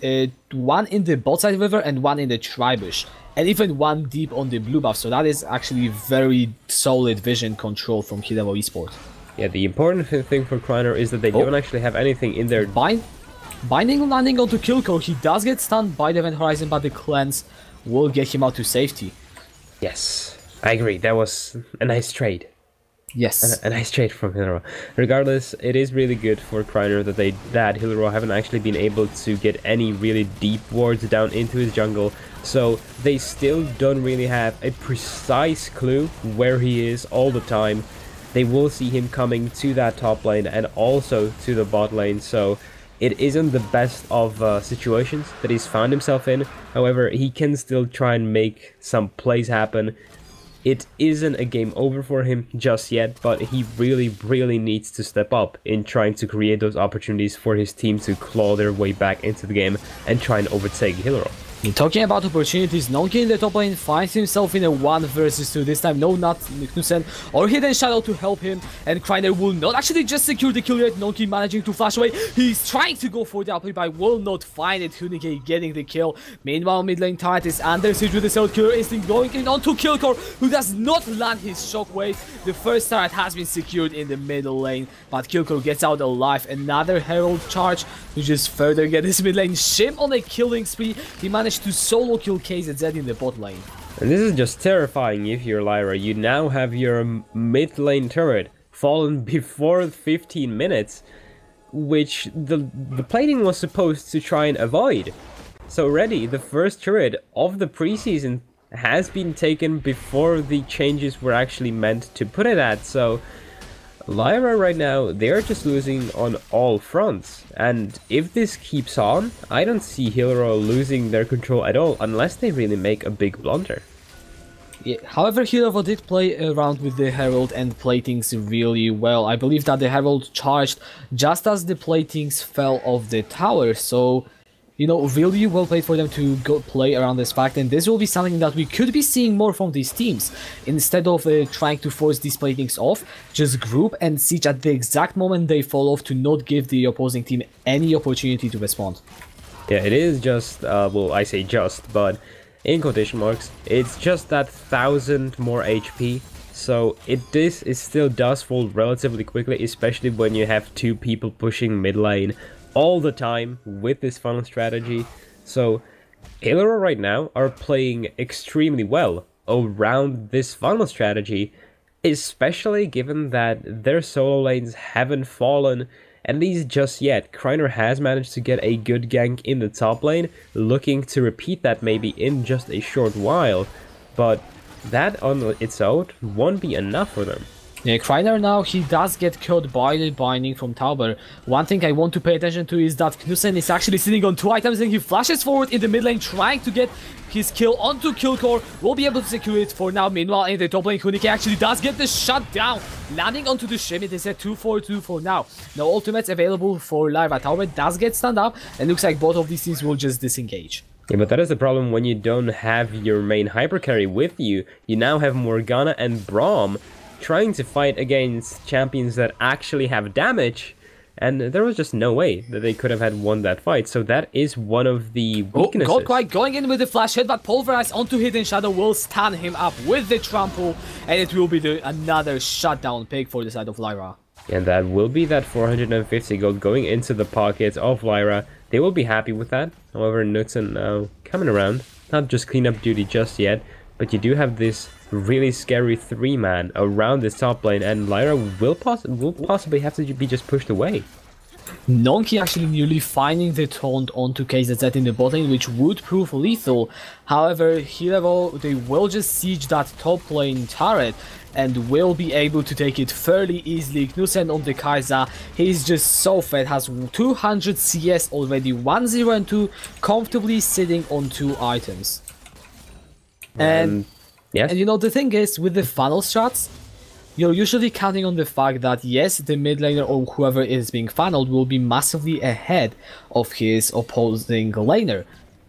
1 in the bot side river, and 1 in the Tribush, and even 1 deep on the blue buff, so that is actually very solid vision control from Hillerød Esport. Yeah, the important thing for Kreiner is that they don't actually have anything in their... Binding landing onto Kilcore, he does get stunned by the Event Horizon, but the cleanse will get him out to safety. Yes, I agree, that was a nice trade. Yes. A nice trade from Hillerød. Regardless, it is really good for Kreiner that Hillerød haven't actually been able to get any really deep wards down into his jungle, so they still don't really have a precise clue where he is all the time. They will see him coming to that top lane and also to the bot lane, so it isn't the best of situations that he's found himself in. However, he can still try and make some plays happen. It isn't a game over for him just yet, but he really needs to step up in trying to create those opportunities for his team to claw their way back into the game and try and overtake Hillerød. Talking about opportunities, Nonki in the top lane finds himself in a 1 versus 2. This time, no, not Knudsen or Hidden Shadow to help him, and Kreiner will not actually just secure the kill rate. Nonki managing to flash away. He's trying to go for the upgrade, but will not find it. Hunike getting the kill. Meanwhile, mid lane Tide is under siege with the Cell Killer Instinct going in onto Kilcore, who does not land his shockwave. The first turret has been secured in the middle lane, but Kilcore gets out alive. Another Herald charge to just further get his mid lane. Shim on a killing spree. He managed to solo kill KZZ in the bot lane. And this is just terrifying if you're Lyra. You now have your mid lane turret fallen before 15 minutes, which the plating was supposed to try and avoid. So already the first turret of the preseason has been taken before the changes were actually meant to put it at, so Lyra right now, they're just losing on all fronts, and if this keeps on, I don't see Hillerød losing their control at all, unless they really make a big blunder. Yeah, however, Hillerød did play around with the Herald and platings really well. I believe that the Herald charged just as the platings fell off the tower, so you know, really well played for them to go play around this fact, and this will be something that we could be seeing more from these teams. Instead of trying to force these playthings off, just group and siege at the exact moment they fall off to not give the opposing team any opportunity to respond. Yeah, it is just, well, I say just, but in quotation marks, it's just that 1000 more HP. So it still does fall relatively quickly, especially when you have two people pushing mid lane all the time with this funnel strategy. So Hillerød right now are playing extremely well around this funnel strategy, especially given that their solo lanes haven't fallen, at least just yet. Kreiner has managed to get a good gank in the top lane, looking to repeat that maybe in just a short while, but that on its own won't be enough for them. Yeah, Kreiner now, he does get killed by the binding from Tauber. One thing I want to pay attention to is that Knudsen is actually sitting on 2 items and he flashes forward in the mid lane trying to get his kill onto Killcore. Will be able to secure it for now. Meanwhile, in the top lane, Hunike actually does get the shut down, landing onto the shim. It is a 2-4-2 for now. No ultimates available for Lyra. Tauber does get stunned up, and looks like both of these teams will just disengage. Yeah, but that is the problem when you don't have your main hyper carry with you. You now have Morgana and Braum trying to fight against champions that actually have damage, and there was just no way that they could have had won that fight. So that is one of the weaknesses. Oh, Godquite going in with the flash hit, but Pulverize onto Hidden Shadow will stun him up with the trample, and it will be another shutdown pick for the side of Lyra. And that will be that 450 gold going into the pockets of Lyra. They will be happy with that. However, Knudsen now coming around, not just cleanup duty just yet, but you do have this really scary 3-man around this top lane, and Lyra will possibly have to be just pushed away. Nonky actually nearly finding the taunt onto KZZ in the bot lane, which would prove lethal. However, Hillerød, they will just siege that top lane turret and will be able to take it fairly easily. Knudsen on the Kai'Sa, he's just so fat, has 200 CS already, 1-0 and 2, comfortably sitting on 2 items. And yes, and you know, the thing is, with the funnel strats, you're usually counting on the fact that yes, the mid laner or whoever is being funneled will be massively ahead of his opposing laner,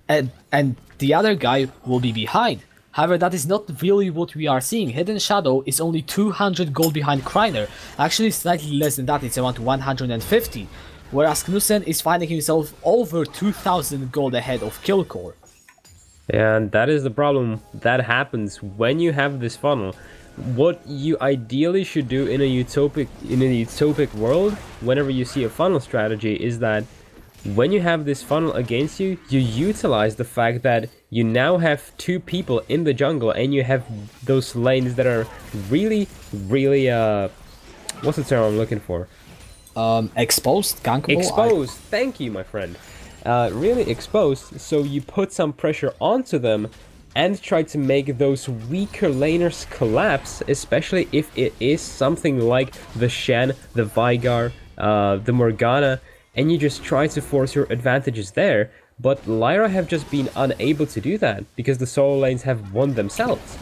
and the other guy will be behind. However, that is not really what we are seeing. Hidden Shadow is only 200 gold behind Kreiner, actually slightly less than that, it's around 150, whereas Knudsen is finding himself over 2000 gold ahead of Killcore. and that is the problem that happens when you have this funnel. What you ideally should do in a utopic world, whenever you see a funnel strategy, is that when you have this funnel against you, you utilize the fact that you now have 2 people in the jungle, and you have those lanes that are really, what's the term I'm looking for? Exposed? Gankable? Exposed, thank you, my friend. Really exposed, so you put some pressure onto them and try to make those weaker laners collapse, especially if it is something like the Shen, the Veigar, the Morgana, and you just try to force your advantages there. But Lyra have just been unable to do that, because the solo lanes have won themselves.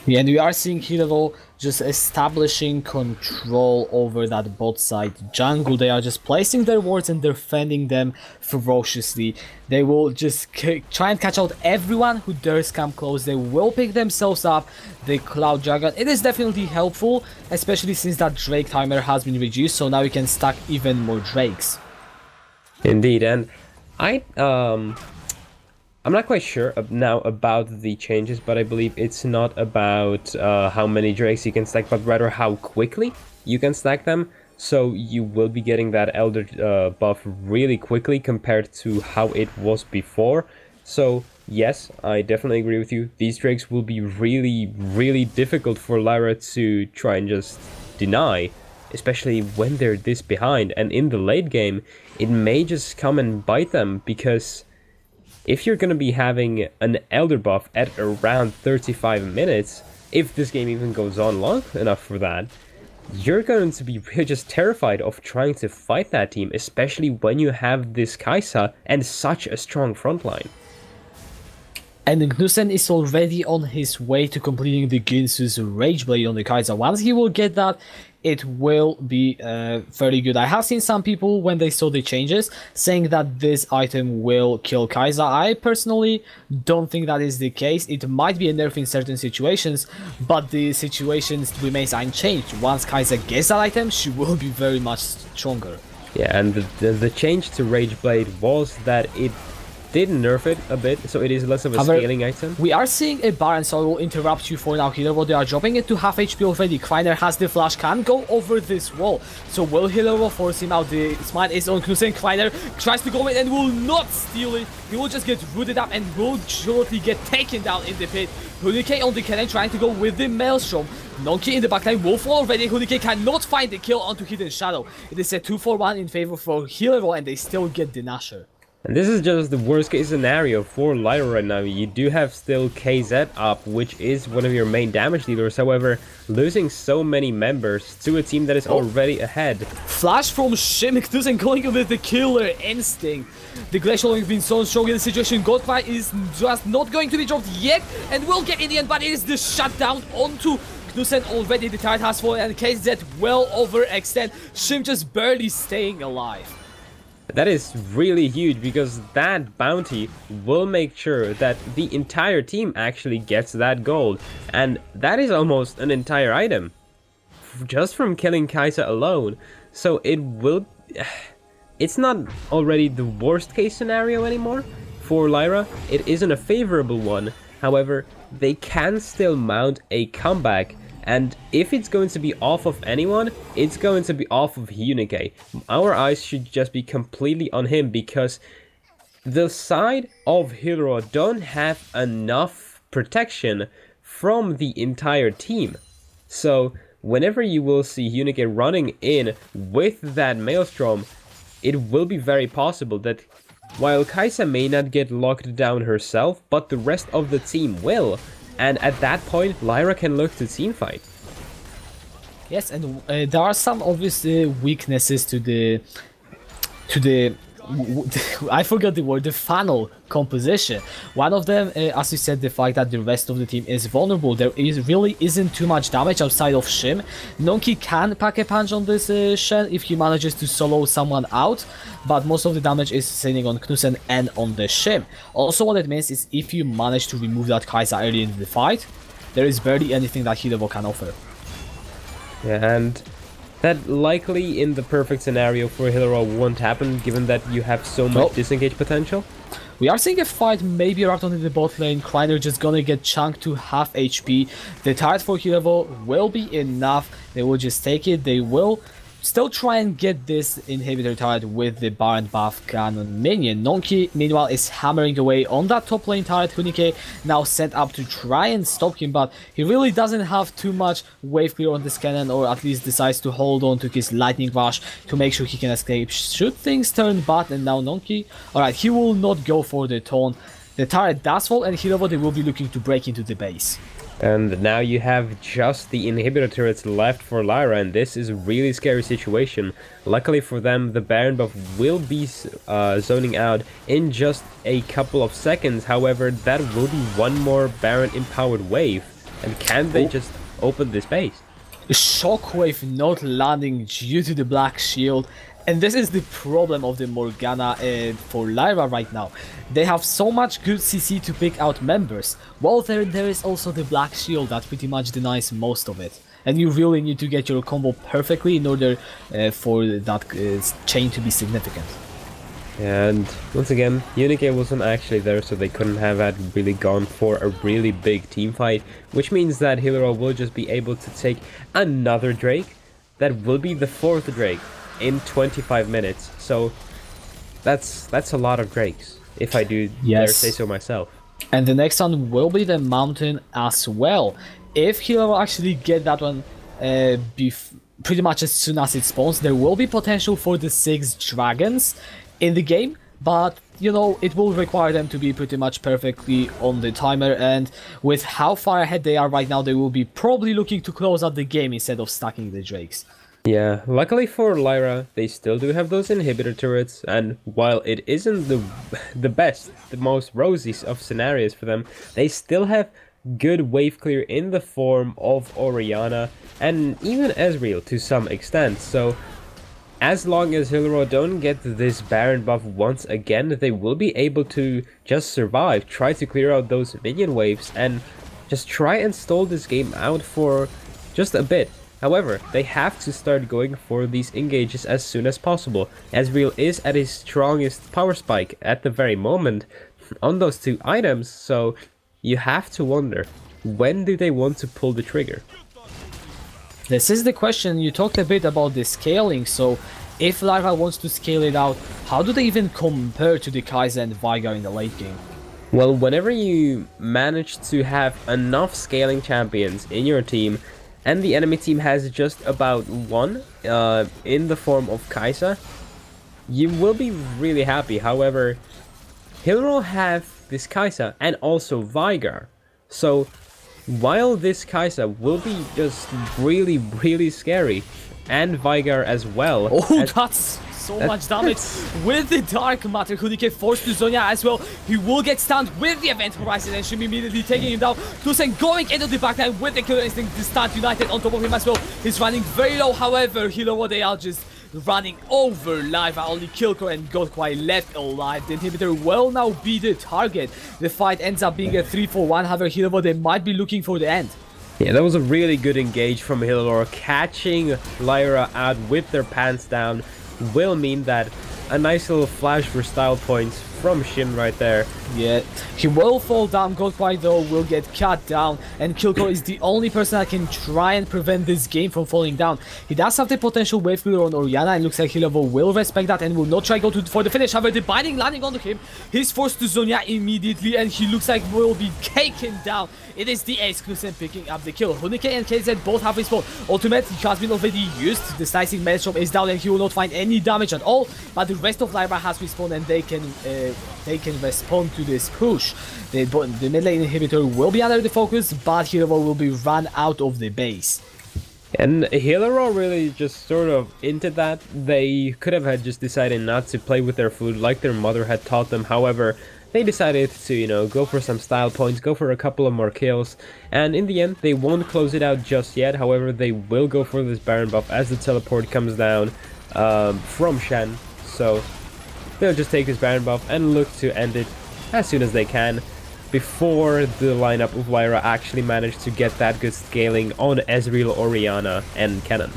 Yeah, and we are seeing Hillerød just establishing control over that bot side jungle. They are just placing their wards and defending them ferociously. They will just try and catch out everyone who dares come close. They will pick themselves up the Cloud Dragon. It is definitely helpful, especially since that Drake timer has been reduced, so now we can stack even more Drakes. Indeed, and I'm not quite sure now about the changes, but I believe it's not about how many Drakes you can stack, but rather how quickly you can stack them. So you will be getting that Elder buff really quickly compared to how it was before. So yes, I definitely agree with you. These Drakes will be really difficult for Lyra to try and just deny, especially when they're this behind. And in the late game, it may just come and bite them, because if you're going to be having an Elder buff at around 35 minutes, if this game even goes on long enough for that, you're going to be really just terrified of trying to fight that team, especially when you have this Kai'Sa and such a strong frontline. And Knudsen is already on his way to completing the Ginsu's Rage Blade on the Kai'Sa. Once he will get that, it will be very good. I have seen some people, when they saw the changes, saying that this item will kill Kai'Sa. I personally don't think that is the case. It might be a nerf in certain situations, but the situations remains unchanged. Once Kai'Sa gets that item, she will be very much stronger. Yeah, and the change to Rage Blade was that it did nerf it a bit, so it is less of a scaling item. We are seeing a Baron, so I will interrupt you for now, Hillerød. They are dropping it to half HP already. Kreiner has the flash, can go over this wall. So will Hillerød force him out? The smite is on Knudsen. Kreiner tries to go in and will not steal it. He will just get rooted up and will shortly get taken down in the pit. Hunike on the cannon trying to go with the Maelstrom. Nonki in the backline will fall already. Hunike cannot find the kill onto Hidden Shadow. It is a 2-for-1 in favor for Hillerød, and they still get the Nasher. And this is just the worst case scenario for Lyra right now. You do have still KZ up, which is one of your main damage dealers. However, losing so many members to a team that is already ahead. Flash from Shim, Knudsen going with the killer instinct. The Glacial has been so strong in the situation. Godcry is just not going to be dropped yet and will get in the end, but it is the shutdown onto Knudsen already. The tide has fallen and KZ well overextend. Shim just barely staying alive. That is really huge, because that bounty will make sure that the entire team actually gets that gold. And that is almost an entire item, just from killing Kai'Sa alone. So it will... It's not already the worst case scenario anymore for Lyra. It isn't a favorable one. However, they can still mount a comeback. And if it's going to be off of anyone, it's going to be off of Hunike. Our eyes should just be completely on him, because the side of Hillerød don't have enough protection from the entire team. So whenever you will see Hunike running in with that Maelstrom, it will be very possible that while Kai'Sa may not get locked down herself, but the rest of the team will. And at that point, Lyra can look to teamfight. Yes, and there are some obvious weaknesses to the I forgot the word, the funnel composition. One of them, as you said, the fact that the rest of the team is vulnerable. There really isn't too much damage outside of Shim. Nonki can pack a punch on this Shen if he manages to solo someone out, but most of the damage is sitting on Knudsen and on the Shim. Also, what it means is if you manage to remove that Kai'Sa early in the fight, there is barely anything that Hillerød can offer. Yeah, and that likely in the perfect scenario for Hillerød won't happen, given that you have so much disengage potential. We are seeing a fight maybe right on in the bot lane. Kreiner just gonna get chunked to half HP. The turret for Hillerød will be enough. They will just take it. They will still try and get this inhibitor turret with the Baron buff cannon minion. Nonki, meanwhile, is hammering away on that top lane turret. Hunike now sent up to try and stop him, but he really doesn't have too much wave clear on this cannon, or at least decides to hold on to his lightning rush to make sure he can escape should things turn bad. And now Nonki, alright, he will not go for the taunt. The turret does fall, and Hillerød, they will be looking to break into the base. And now you have just the inhibitor turrets left for Lyra, and this is a really scary situation. Luckily for them, the Baron buff will be zoning out in just a couple of seconds. However, that will be one more Baron empowered wave. And can they just open this base? Shockwave not landing due to the black shield. And this is the problem of the Morgana for Lyra right now. They have so much good CC to pick out members, while there is also the black shield that pretty much denies most of it. And you really need to get your combo perfectly in order for that chain to be significant. And once again, Hunike wasn't actually there, so they couldn't have had really gone for a really big team fight, which means that Hillerød will just be able to take another Drake. That will be the 4th Drake in 25 minutes, so that's a lot of Drakes, if I do dare say so myself. And the next one will be the mountain as well. If Hillerød actually get that one pretty much as soon as it spawns, there will be potential for the 6 dragons in the game, but you know, it will require them to be pretty much perfectly on the timer, and with how far ahead they are right now, they will be probably looking to close out the game instead of stacking the Drakes. Yeah, luckily for Lyra, they still do have those inhibitor turrets, and while it isn't the best, the most rosy of scenarios for them, they still have good wave clear in the form of Orianna and even Ezreal to some extent. So as long as Hillerød don't get this Baron buff once again, they will be able to just survive, try to clear out those minion waves, and just try and stall this game out for just a bit. However, they have to start going for these engages as soon as possible. Ezreal is at his strongest power spike at the very moment on those two items, so you have to wonder, when do they want to pull the trigger? This is the question. You talked a bit about the scaling, so if Lyra wants to scale it out, how do they even compare to the Kai'Sa and Veigar in the late game? Well, whenever you manage to have enough scaling champions in your team, and the enemy team has just about one in the form of Kai'Sa, you will be really happy. However, Hillerød have this Kai'Sa and also Veigar, so while this Kai'Sa will be just really scary, and Veigar as well. Oh, that's so much damage with the Dark Matter. Hunike forced to Zhonya as well. He will get stunned with the Event Horizon and should be immediately taking him down. Tusen going into the backline with the Killer Instinct. The Stunt United on top of him as well. He's running very low. However, Hillerød, they are just running over Lyra. Only Kilco and Godquai left alive. The inhibitor will now be the target. The fight ends up being a 3-for-1. However, Hillerød, they might be looking for the end. Yeah, that was a really good engage from Hillerød. Catching Lyra out with their pants down will mean that a nice little flash for style points from Shin right there. Yeah, he will fall down. Godquai though will get cut down, and Kilco is the only person that can try and prevent this game from falling down. He does have the potential wave clear on Orianna, and looks like Hillerød will respect that and will not try go for the finish. However, the binding landing onto him, he's forced to Zhonya immediately, and he looks like will be taken down. It is the Ace Clusen picking up the kill. Hunike and KZ both have respawned. Ultimate has been already used. The slicing Maelstrom is down, and he will not find any damage at all. But the rest of Lyra has respawned, and they can respond to this push. The mid lane inhibitor will be under the focus, but Hillerød will be run out of the base. And Hillerød really just sort of into that. They could have had just decided not to play with their food like their mother had taught them. However, they decided to, you know, go for some style points, go for a couple of more kills, and in the end, they won't close it out just yet. However, they will go for this Baron buff as the teleport comes down from Shen. So they'll just take this Baron buff and look to end it as soon as they can, before the lineup of Lyra actually managed to get that good scaling on Ezreal, Orianna, and Kennen.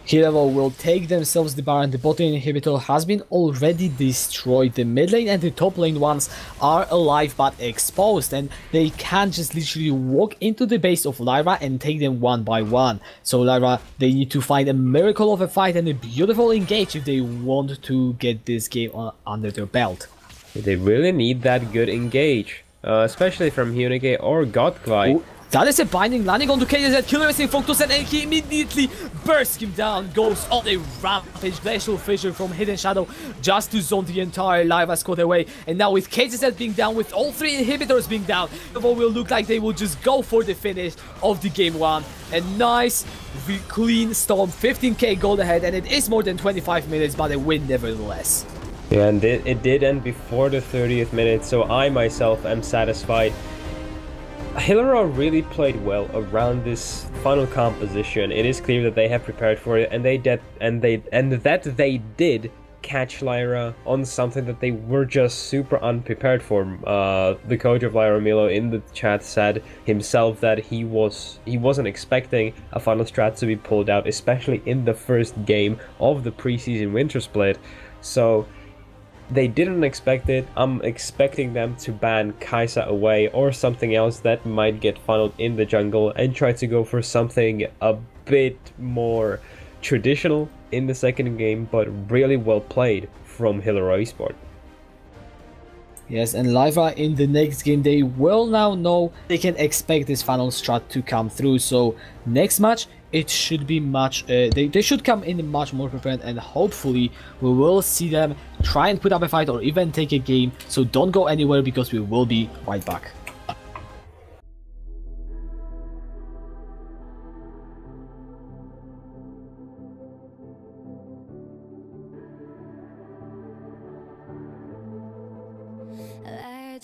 Hillerød will take themselves the Baron. The bot lane inhibitor has been already destroyed. The mid lane and the top lane ones are alive but exposed, and they can just literally walk into the base of Lyra and take them one by one. So Lyra, they need to find a miracle of a fight and a beautiful engage if they want to get this game under their belt. They really need that good engage, especially from Hunike or Godquai. That is a binding landing onto KZ. Killer is in focus, and he immediately bursts him down. Goes on a rampage. Glacial Fissure from Hidden Shadow just to zone the entire Lyra squad away. And now with KZ being down, with all three inhibitors being down, it will look like they will just go for the finish of the game one. A nice, clean storm. 15k gold ahead, and it is more than 25 minutes, but a win nevertheless. Yeah, and it did end before the 30th minute, so I myself am satisfied. Hillerød really played well around this final composition. It is clear that they have prepared for it, and that they did catch Lyra on something that they were just super unprepared for. The coach of Lyra, Milo, in the chat said himself that he wasn't expecting a final strat to be pulled out, especially in the first game of the preseason Wintersplit. So they didn't expect it. I'm expecting them to ban Kai'Sa away or something else that might get funneled in the jungle and try to go for something a bit more traditional in the second game, but really well played from Hillerød Esport. Yes, and Lyra in the next game, they will now know they can expect this final strat to come through. So next match, it should be much, they should come in much more prepared, and hopefully we will see them try and put up a fight or even take a game. So don't go anywhere, because we will be right back.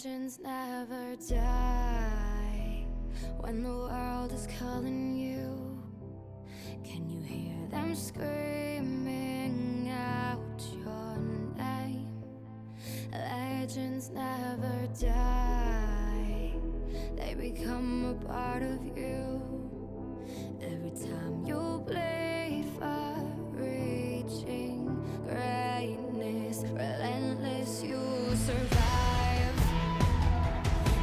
Legends never die. When the world is calling you, can you hear them screaming out your name? Legends never die. They become a part of you. Every time you play for reaching greatness, relentless, you survive.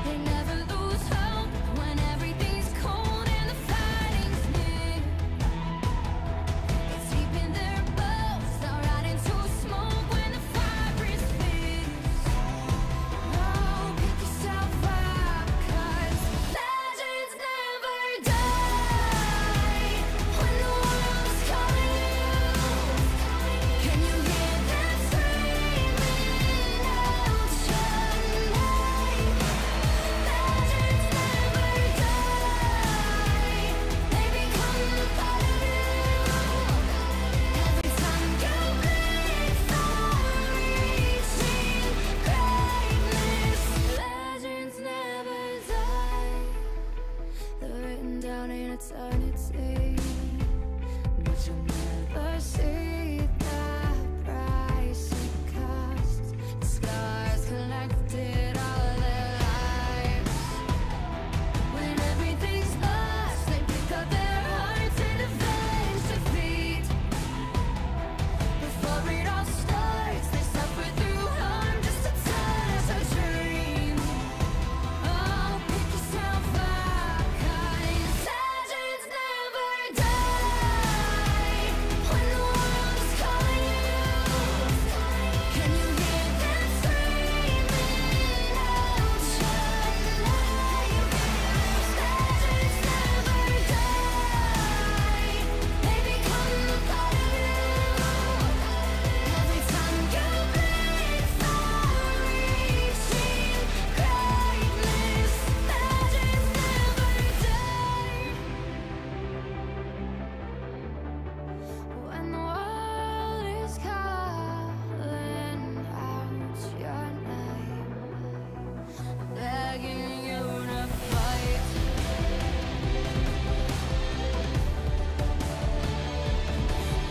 They never lose hope when everything's cold and the fighting's near. It's deep in their bones, they'll rot into smoke when the fire is fierce. Oh, pick yourself up, 'cause legends never die. When the world's calling you, can you hear them screaming out your name? Legends never die. They become a part of you. Every time you bleed for reaching greatness, legends never die. They're written down in eternity, but you'll never see the price it costs. The scars collected all their lives. When everything's lost, they pick up their hearts and avenge defeat. Before it all starts, they suffer through harm just to tell us a dream. Oh, pick yourself up, 'cause legends never die. When the world is calling you, can you hear them screaming out your name? Legends never die. They become a part of you. Every time you bleed for reaching greatness, legends never die. When the world is calling out your name, begging you to fight.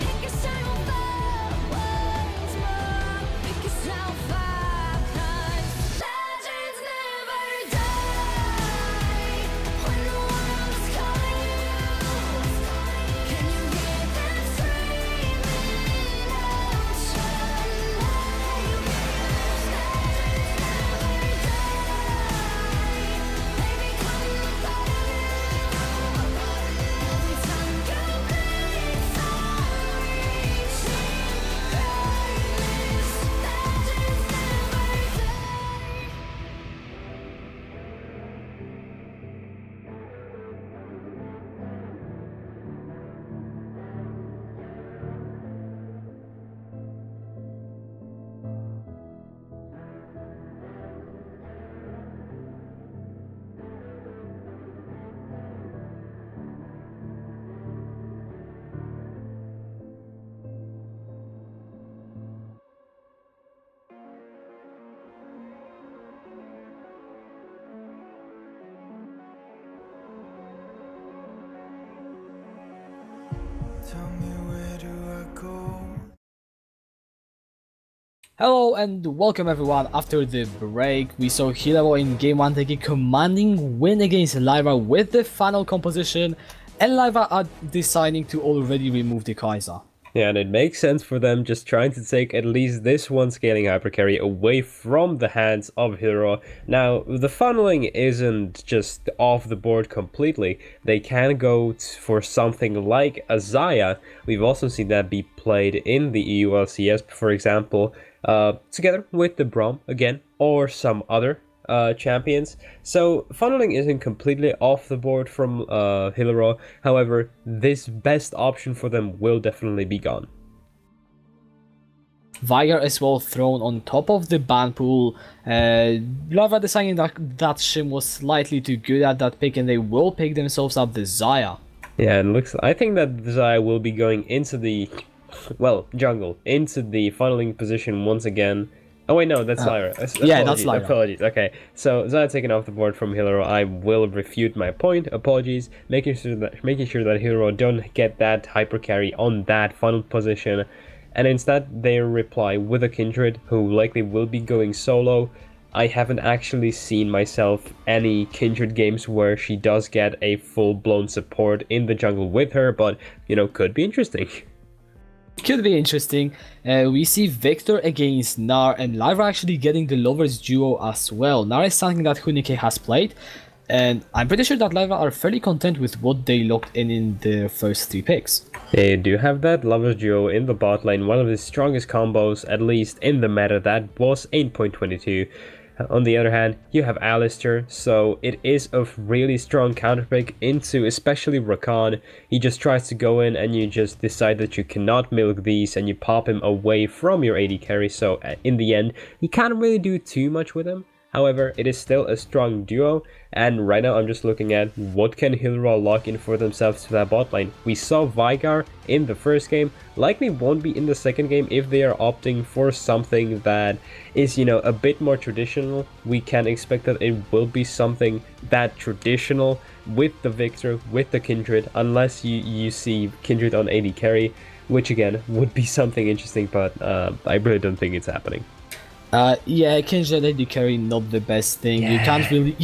Pick yourself up once more. Pick yourself up, 'cause legends never die. When the world is calling you, can you hear them screaming out your name? Legends never die. They become a part of you. Every time you bleed for reaching greatness, legends never die. Tell me, where do I go? Hello and welcome everyone. After the break, we saw Hillerød in game 1 take a commanding win against Lyra with the final composition, and Lyra are deciding to already remove the Kaiser. Yeah, and it makes sense for them just trying to take at least this one scaling hypercarry away from the hands of Hillerød. Now, the funneling isn't just off the board completely. They can go for something like a Zaya. We've also seen that be played in the EULCS, for example, together with the Braum again, or some other champions. So funneling isn't completely off the board from Hillerød. However, this best option for them will definitely be gone. Vire as well thrown on top of the ban pool. Lyra deciding that Shim was slightly too good at that pick, and they will pick themselves up the Zaya. Yeah, and I think that the Zaya will be going into the jungle, into the funneling position once again. Oh wait, no, that's Lyra. yeah, that's Lyra. Apologies. Okay, so Zaya taken off the board from Hillerød. I will refute my point. Apologies. Making sure that Hillerød don't get that hyper carry on that final position, and instead they reply with a Kindred who likely will be going solo. I haven't actually seen myself any Kindred games where she does get a full-blown support in the jungle with her, but you know, could be interesting. Could be interesting. We see Victor against Nar and Lyra actually getting the lovers duo as well. Nar is something that Hunike has played, and I'm pretty sure that Lyra are fairly content with what they locked in their first 3 picks. They do have that lovers duo in the bot lane, one of the strongest combos, at least in the meta, that was 8.22. On the other hand, you have Alistar, so it is a really strong counterpick into especially Rakan. He just tries to go in and you just decide that you cannot milk these and you pop him away from your AD carry, so in the end, you can't really do too much with him. However, it is still a strong duo, and right now I'm just looking at what can Hillerød lock in for themselves to that bot lane. We saw Veigar in the first game, likely won't be in the second game if they are opting for something that is, you know, a bit more traditional. We can expect that it will be something that traditional with the Victor, with the Kindred, unless you see Kindred on AD carry, which again would be something interesting, but I really don't think it's happening. Yeah, Kindred AD carry not the best thing. You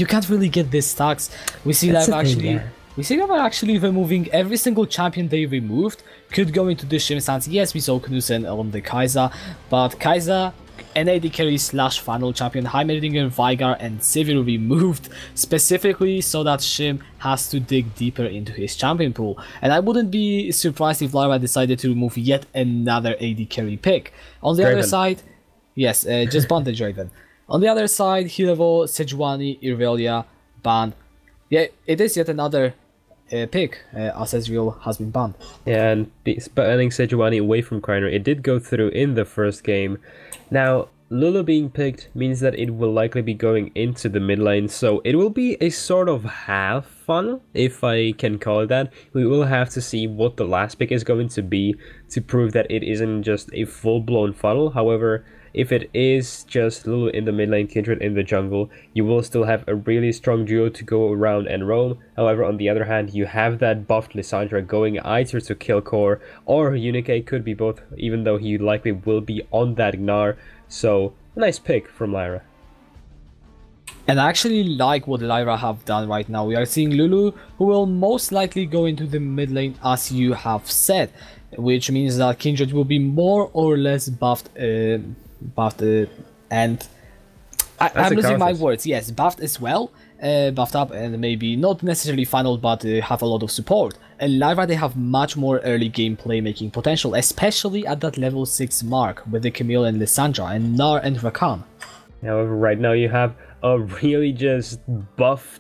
can't really get these stacks. We see Lyra actually removing every single champion they removed. Could go into the Shim stance. Yes, we saw Knudsen on the Kai'Sa, but Kai'Sa and AD carry / final champion Heimerdinger, Veigar and Sivir removed specifically so that Shim has to dig deeper into his champion pool. And I wouldn't be surprised if Lyra decided to remove yet another AD carry pick. On the other side, yes, just ban the Draven. On the other side, Hillerød, Sejuani, Irelia, ban. Yeah, it is yet another pick, as Ezreal has been banned. Yeah, and banning Sejuani away from Kreiner, it did go through in the first game. Now, Lulu being picked means that it will likely be going into the mid lane, so it will be a sort of half funnel, if I can call it that. We will have to see what the last pick is going to be to prove that it isn't just a full-blown funnel. However, if it is just Lulu in the mid lane, Kindred in the jungle, you will still have a really strong duo to go around and roam. However, on the other hand, you have that buffed Lissandra going either to kill core or Unique, could be both, even though he likely will be on that Gnar. So, a nice pick from Lyra. And I actually like what Lyra have done right now. We are seeing Lulu, who will most likely go into the mid lane as you have said, which means that Kindred will be more or less buffed, and I'm losing my words. Yes, buffed as well, buffed up, and maybe not necessarily final, but have a lot of support. And Lyra, they have much more early game playmaking potential, especially at that level 6 mark with the Camille and Lissandra and Nar and Rakan. However, right now you have a really just buff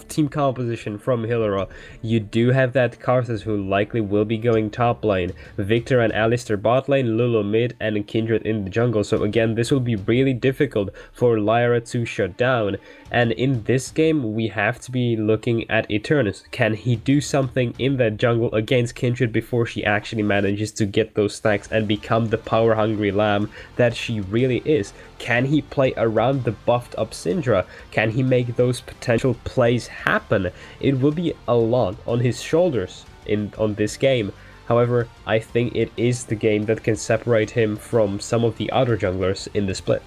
team composition from Hillerød. You do have that Karthus, who likely will be going top lane, Victor and Alistar bot lane, Lulu mid, and Kindred in the jungle. So again, this will be really difficult for Lyra to shut down. And in this game, we have to be looking at Eternus. Can he do something in that jungle against Kindred before she actually manages to get those stacks and become the power-hungry lamb that she really is? Can he play around the buffed up Syndra? Can he make those potential plays happen? It will be a lot on his shoulders on this game. However, I think it is the game that can separate him from some of the other junglers in the split.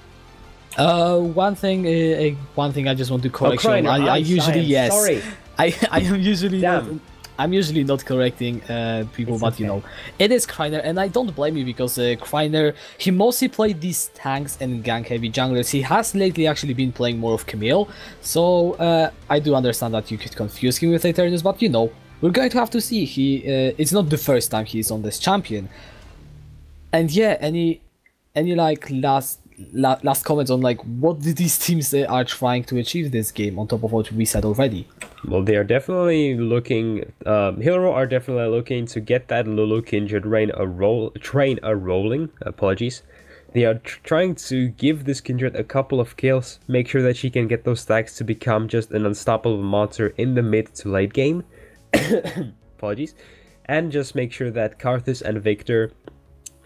One thing I just want to correct you on. I usually, yes, sorry. I am usually not, I'm usually not correcting people, but you know, it is Kreiner, and I don't blame you, because Kreiner, he mostly played these tanks and gank heavy junglers. He has lately actually been playing more of Camille, so I do understand that you could confuse him with Eternus, but you know, we're going to have to see. It's not the first time he's on this champion. And yeah, any like last comments on like what these teams are trying to achieve this game on top of what we said already? Well, they are definitely looking. Hillerød are definitely looking to get that Lulu Kindred train rolling. Apologies. They are trying to give this Kindred a couple of kills, make sure that she can get those stacks to become just an unstoppable monster in the mid to late game. Apologies. And just make sure that Karthus and Victor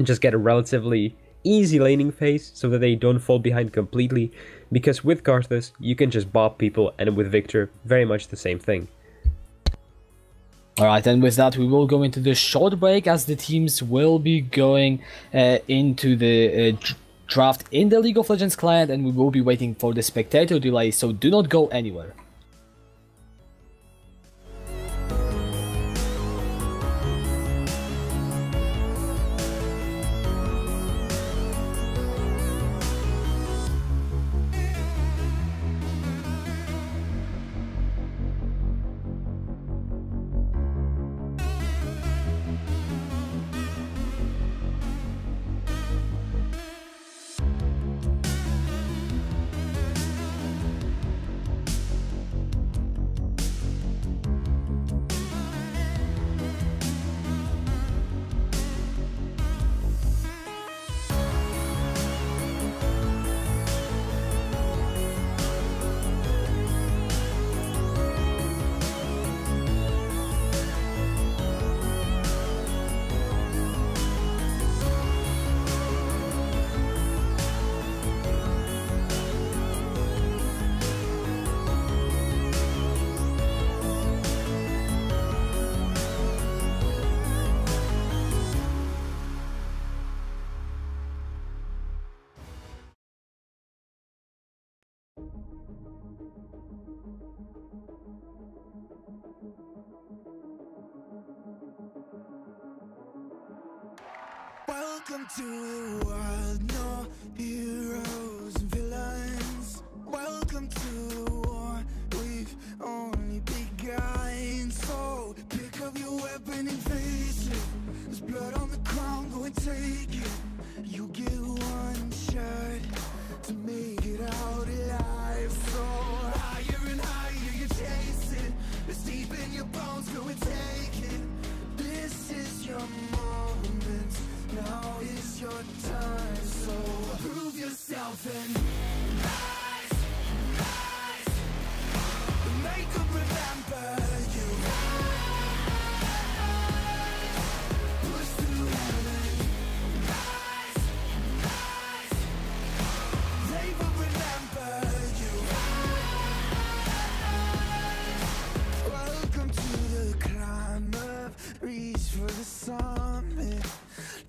just get a relatively easy laning phase so that they don't fall behind completely, because with Karthus you can just bop people, and with Victor very much the same thing. Alright, and with that we will go into the short break as the teams will be going into the draft in the League of Legends client, and we will be waiting for the spectator delay, so do not go anywhere. Welcome to the world, no heroes and villains. Welcome to the war, we've only begun. So pick up your weapon and face it. There's blood on the ground, go and take it. You get one shot to make it out alive. So higher and higher you chase it. It's deep in your bones, go and take it. This is your moment, now is your time. So prove yourself and rise, rise. Make them remember you. Push through heaven. Rise, rise. They will remember you. Welcome to the climb up, reach for the summit.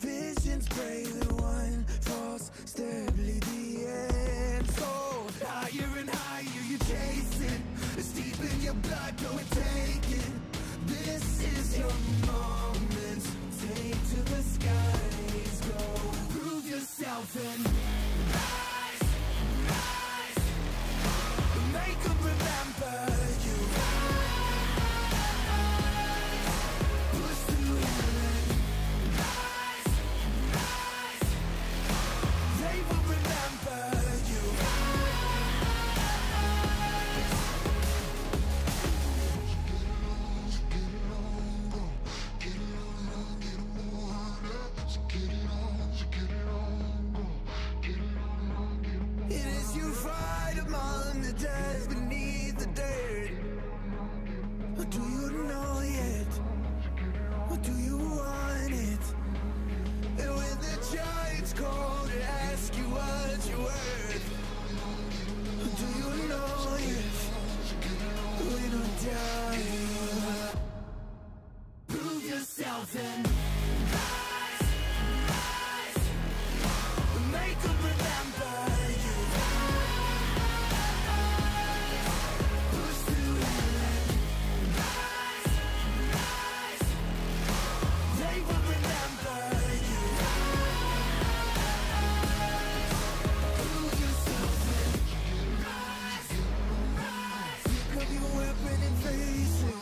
Visions brave, the one false step lead the end. So higher and higher you chase it. It's deep in your blood, go and take it. This is your moment. Take to the skies, go. Prove yourself and rise, rise. Make them remember you. Push through heaven. Rise, rise. They will remember you. It is you fight among the dead beneath the dirt. Or do you know yet? Or do you want it? And when the giants call to ask you what you're worth, do you know if we don't die? Prove yourself and rise, rise. Make them remember you. Push through heaven. Rise, rise. They will remember you. Prove yourself and rise, rise. Pick up your weapon and face it.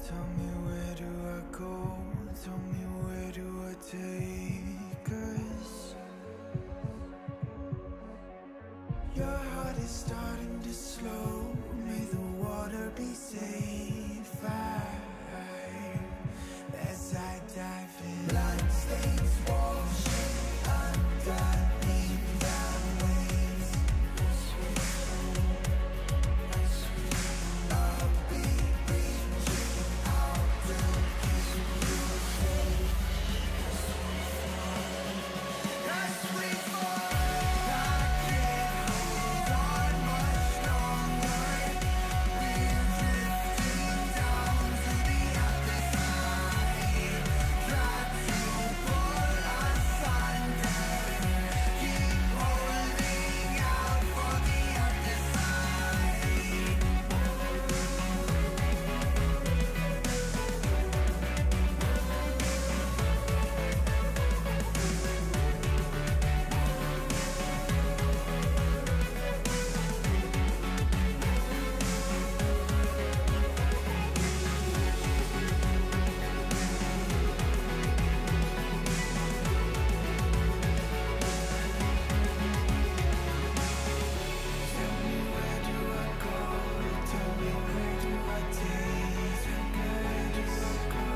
Tell me, where do I go? tell me where do I take us? Your heart is starting to slow. May the water be safe. As I dive in, blood stains washing underneath the waves. A beat reaching out to keep you safe. As we fall, I can't hold on much longer. We're drifting down to the other side. Try to pull us under. Keep holding out for the other side. Tell me where do I go? Tell me where do I take? Where do I go?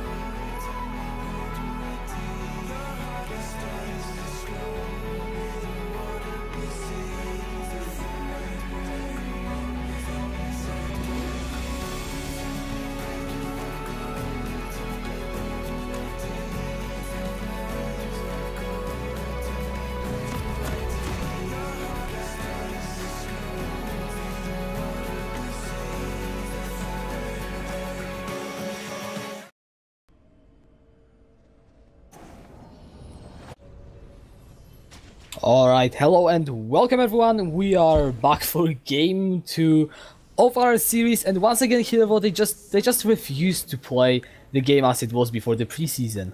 Tell me where do I take? The heart is starting to slow. May the water be safe. The fire Alright, hello and welcome everyone. We are back for game 2 of our series, and once again Hillerød, they just refused to play the game as it was before the preseason.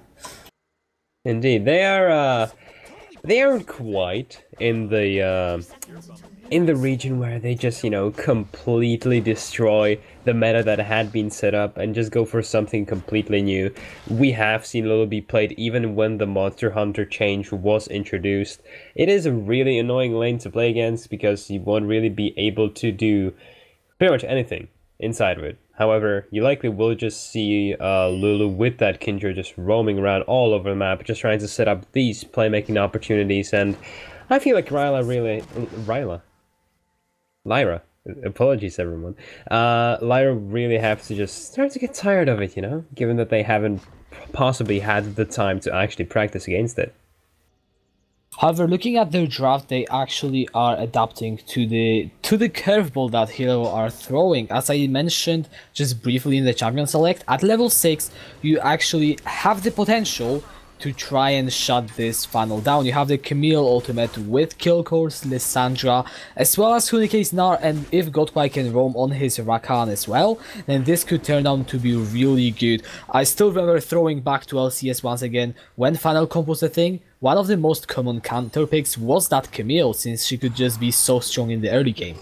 Indeed, they aren't quite in the region where they just, you know, completely destroy the meta that had been set up and just go for something completely new. We have seen Lulu be played even when the Monster Hunter change was introduced. It is a really annoying lane to play against because you won't really be able to do pretty much anything inside of it. However, you likely will just see Lulu with that Kindred just roaming around all over the map, just trying to set up these playmaking opportunities, and I feel like Lyra, apologies everyone, Lyra really have to just start to get tired of it, you know, given that they haven't possibly had the time to actually practice against it. However, looking at their draft, they actually are adapting to the curveball that Hillerød are throwing. As I mentioned just briefly in the champion select, at level 6 you actually have the potential to try and shut this funnel down. You have the Camille ultimate with Kill Course, Lissandra, as well as Hurricane's Nar, and if Godquai can roam on his Rakan as well, then this could turn out to be really good. I still remember throwing back to LCS once again, when Final Comp was a thing, one of the most common counter picks was that Camille, since she could just be so strong in the early game.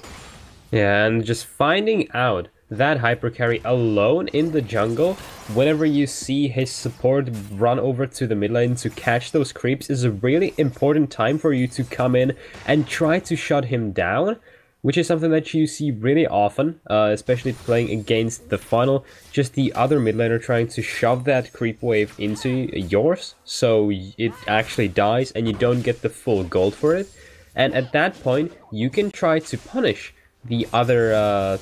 Yeah, and just finding out that hypercarry alone in the jungle, whenever you see his support run over to the mid lane to catch those creeps, is a really important time for you to come in and try to shut him down, which is something that you see really often, especially playing against the funnel, just the other mid laner trying to shove that creep wave into yours, so it actually dies and you don't get the full gold for it. And at that point, you can try to punish the other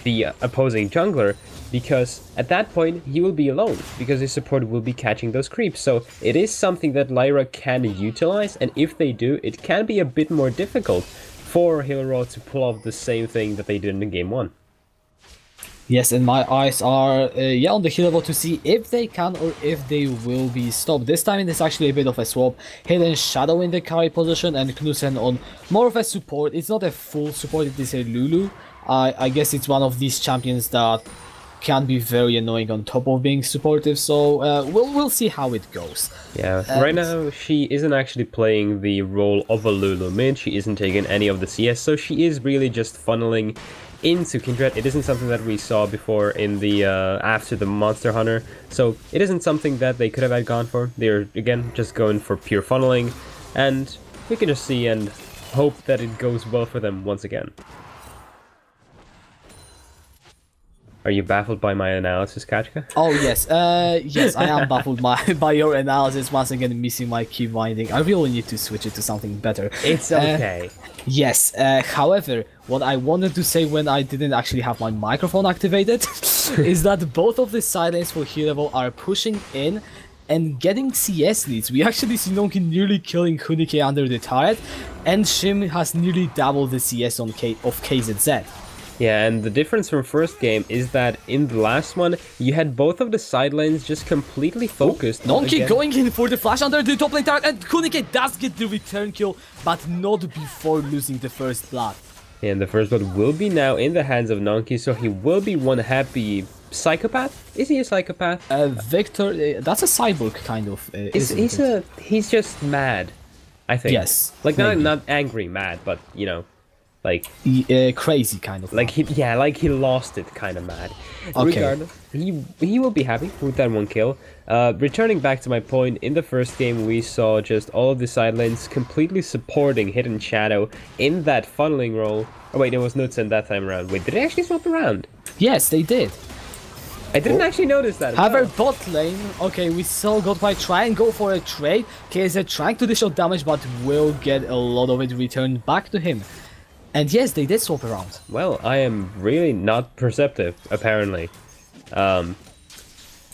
the opposing jungler, because at that point he will be alone, because his support will be catching those creeps. So it is something that Lyra can utilize, and if they do, it can be a bit more difficult for Hillerød to pull off the same thing that they did in game 1. Yes, and my eyes are on the Hillerød to see if they can or if they will be stopped. This time it is actually a bit of a swap. Hidden Shadow in the carry position and Knudsen on more of a support. It's not a full support, it is a Lulu. I guess it's one of these champions that can be very annoying on top of being supportive, so we'll see how it goes. Yeah, right now she isn't actually playing the role of a Lulu mid, she isn't taking any of the CS, so she is really just funneling into Kindred. It isn't something that we saw before in the after the Monster Hunter, so it isn't something that they could have gone for. They're again just going for pure funneling, and we can just see and hope that it goes well for them once again. Are you baffled by my analysis, Kachka? Oh yes, yes, I am baffled by your analysis. Once again, missing my key binding. I really need to switch it to something better. It's okay. Yes, however, what I wanted to say when I didn't actually have my microphone activated is that both of the side lanes for Hillerød are pushing in and getting CS leads. We actually see Nonki nearly killing Hunike under the turret, and Shim has nearly doubled the CS of KZZ. Yeah, and the difference from first game is that in the last one, you had both of the side lanes just completely focused. Nonki going in for the flash under the top lane turret, and Hunike does get the return kill, but not before losing the first blood. And the first blood will be now in the hands of Nonki, so he will be one happy psychopath. Is he a psychopath? Victor, that's a cyborg kind of. He's just mad, I think. Yes, like not angry, mad, but you know. Like crazy kind of. Like he lost it kind of mad. Okay. Regardless, he will be happy with that one kill. Returning back to my point, in the first game we saw just all of the side lanes completely supporting Hidden Shadow in that funneling role. Oh wait, it was Knudsen that time around. Wait, did they actually swap around? Yes, they did. I didn't actually notice that. However, bot lane, okay, we saw Godfrey try and go for a trade. KZ trying to dish out damage, but will get a lot of it returned back to him. And yes, they did swap around. Well, I am really not perceptive, apparently. I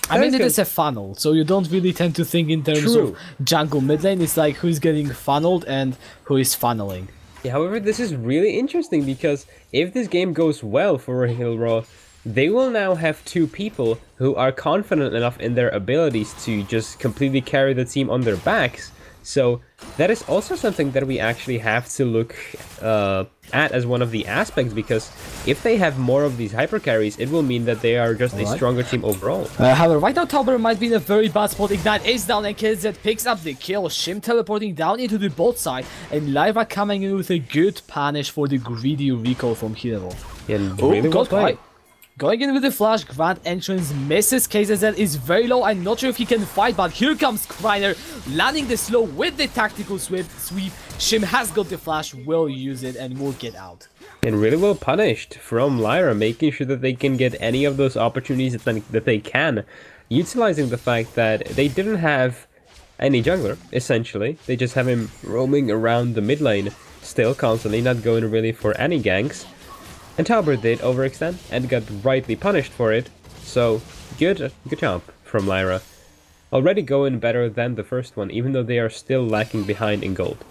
mean, it is a funnel, so you don't really tend to think in terms of jungle mid lane. It's like who's getting funneled and who is funneling. Yeah, however, this is really interesting because if this game goes well for Hillerød, they will now have two people who are confident enough in their abilities to just completely carry the team on their backs. So that is also something that we actually have to look at as one of the aspects, because if they have more of these hyper carries, it will mean that they are just a stronger team overall. However, right now Tauber might be in a very bad spot. Ignite is down and KZ picks up the kill. Shim teleporting down into the bot side, and Lyra coming in with a good punish for the greedy recall from Hillerød. And really well played. Going in with the flash, Grand entrance misses. KZZ is very low. I'm not sure if he can fight, but here comes Kreiner, landing the slow with the tactical sweep. Shim has got the flash, will use it, and will get out. And really well punished from Lyra, making sure that they can get any of those opportunities that they can, utilizing the fact that they didn't have any jungler, essentially. They just have him roaming around the mid lane, still constantly, not going really for any ganks. And Tauber did overextend and got rightly punished for it, so good job from Lyra. Already going better than the first one, even though they are still lacking behind in gold.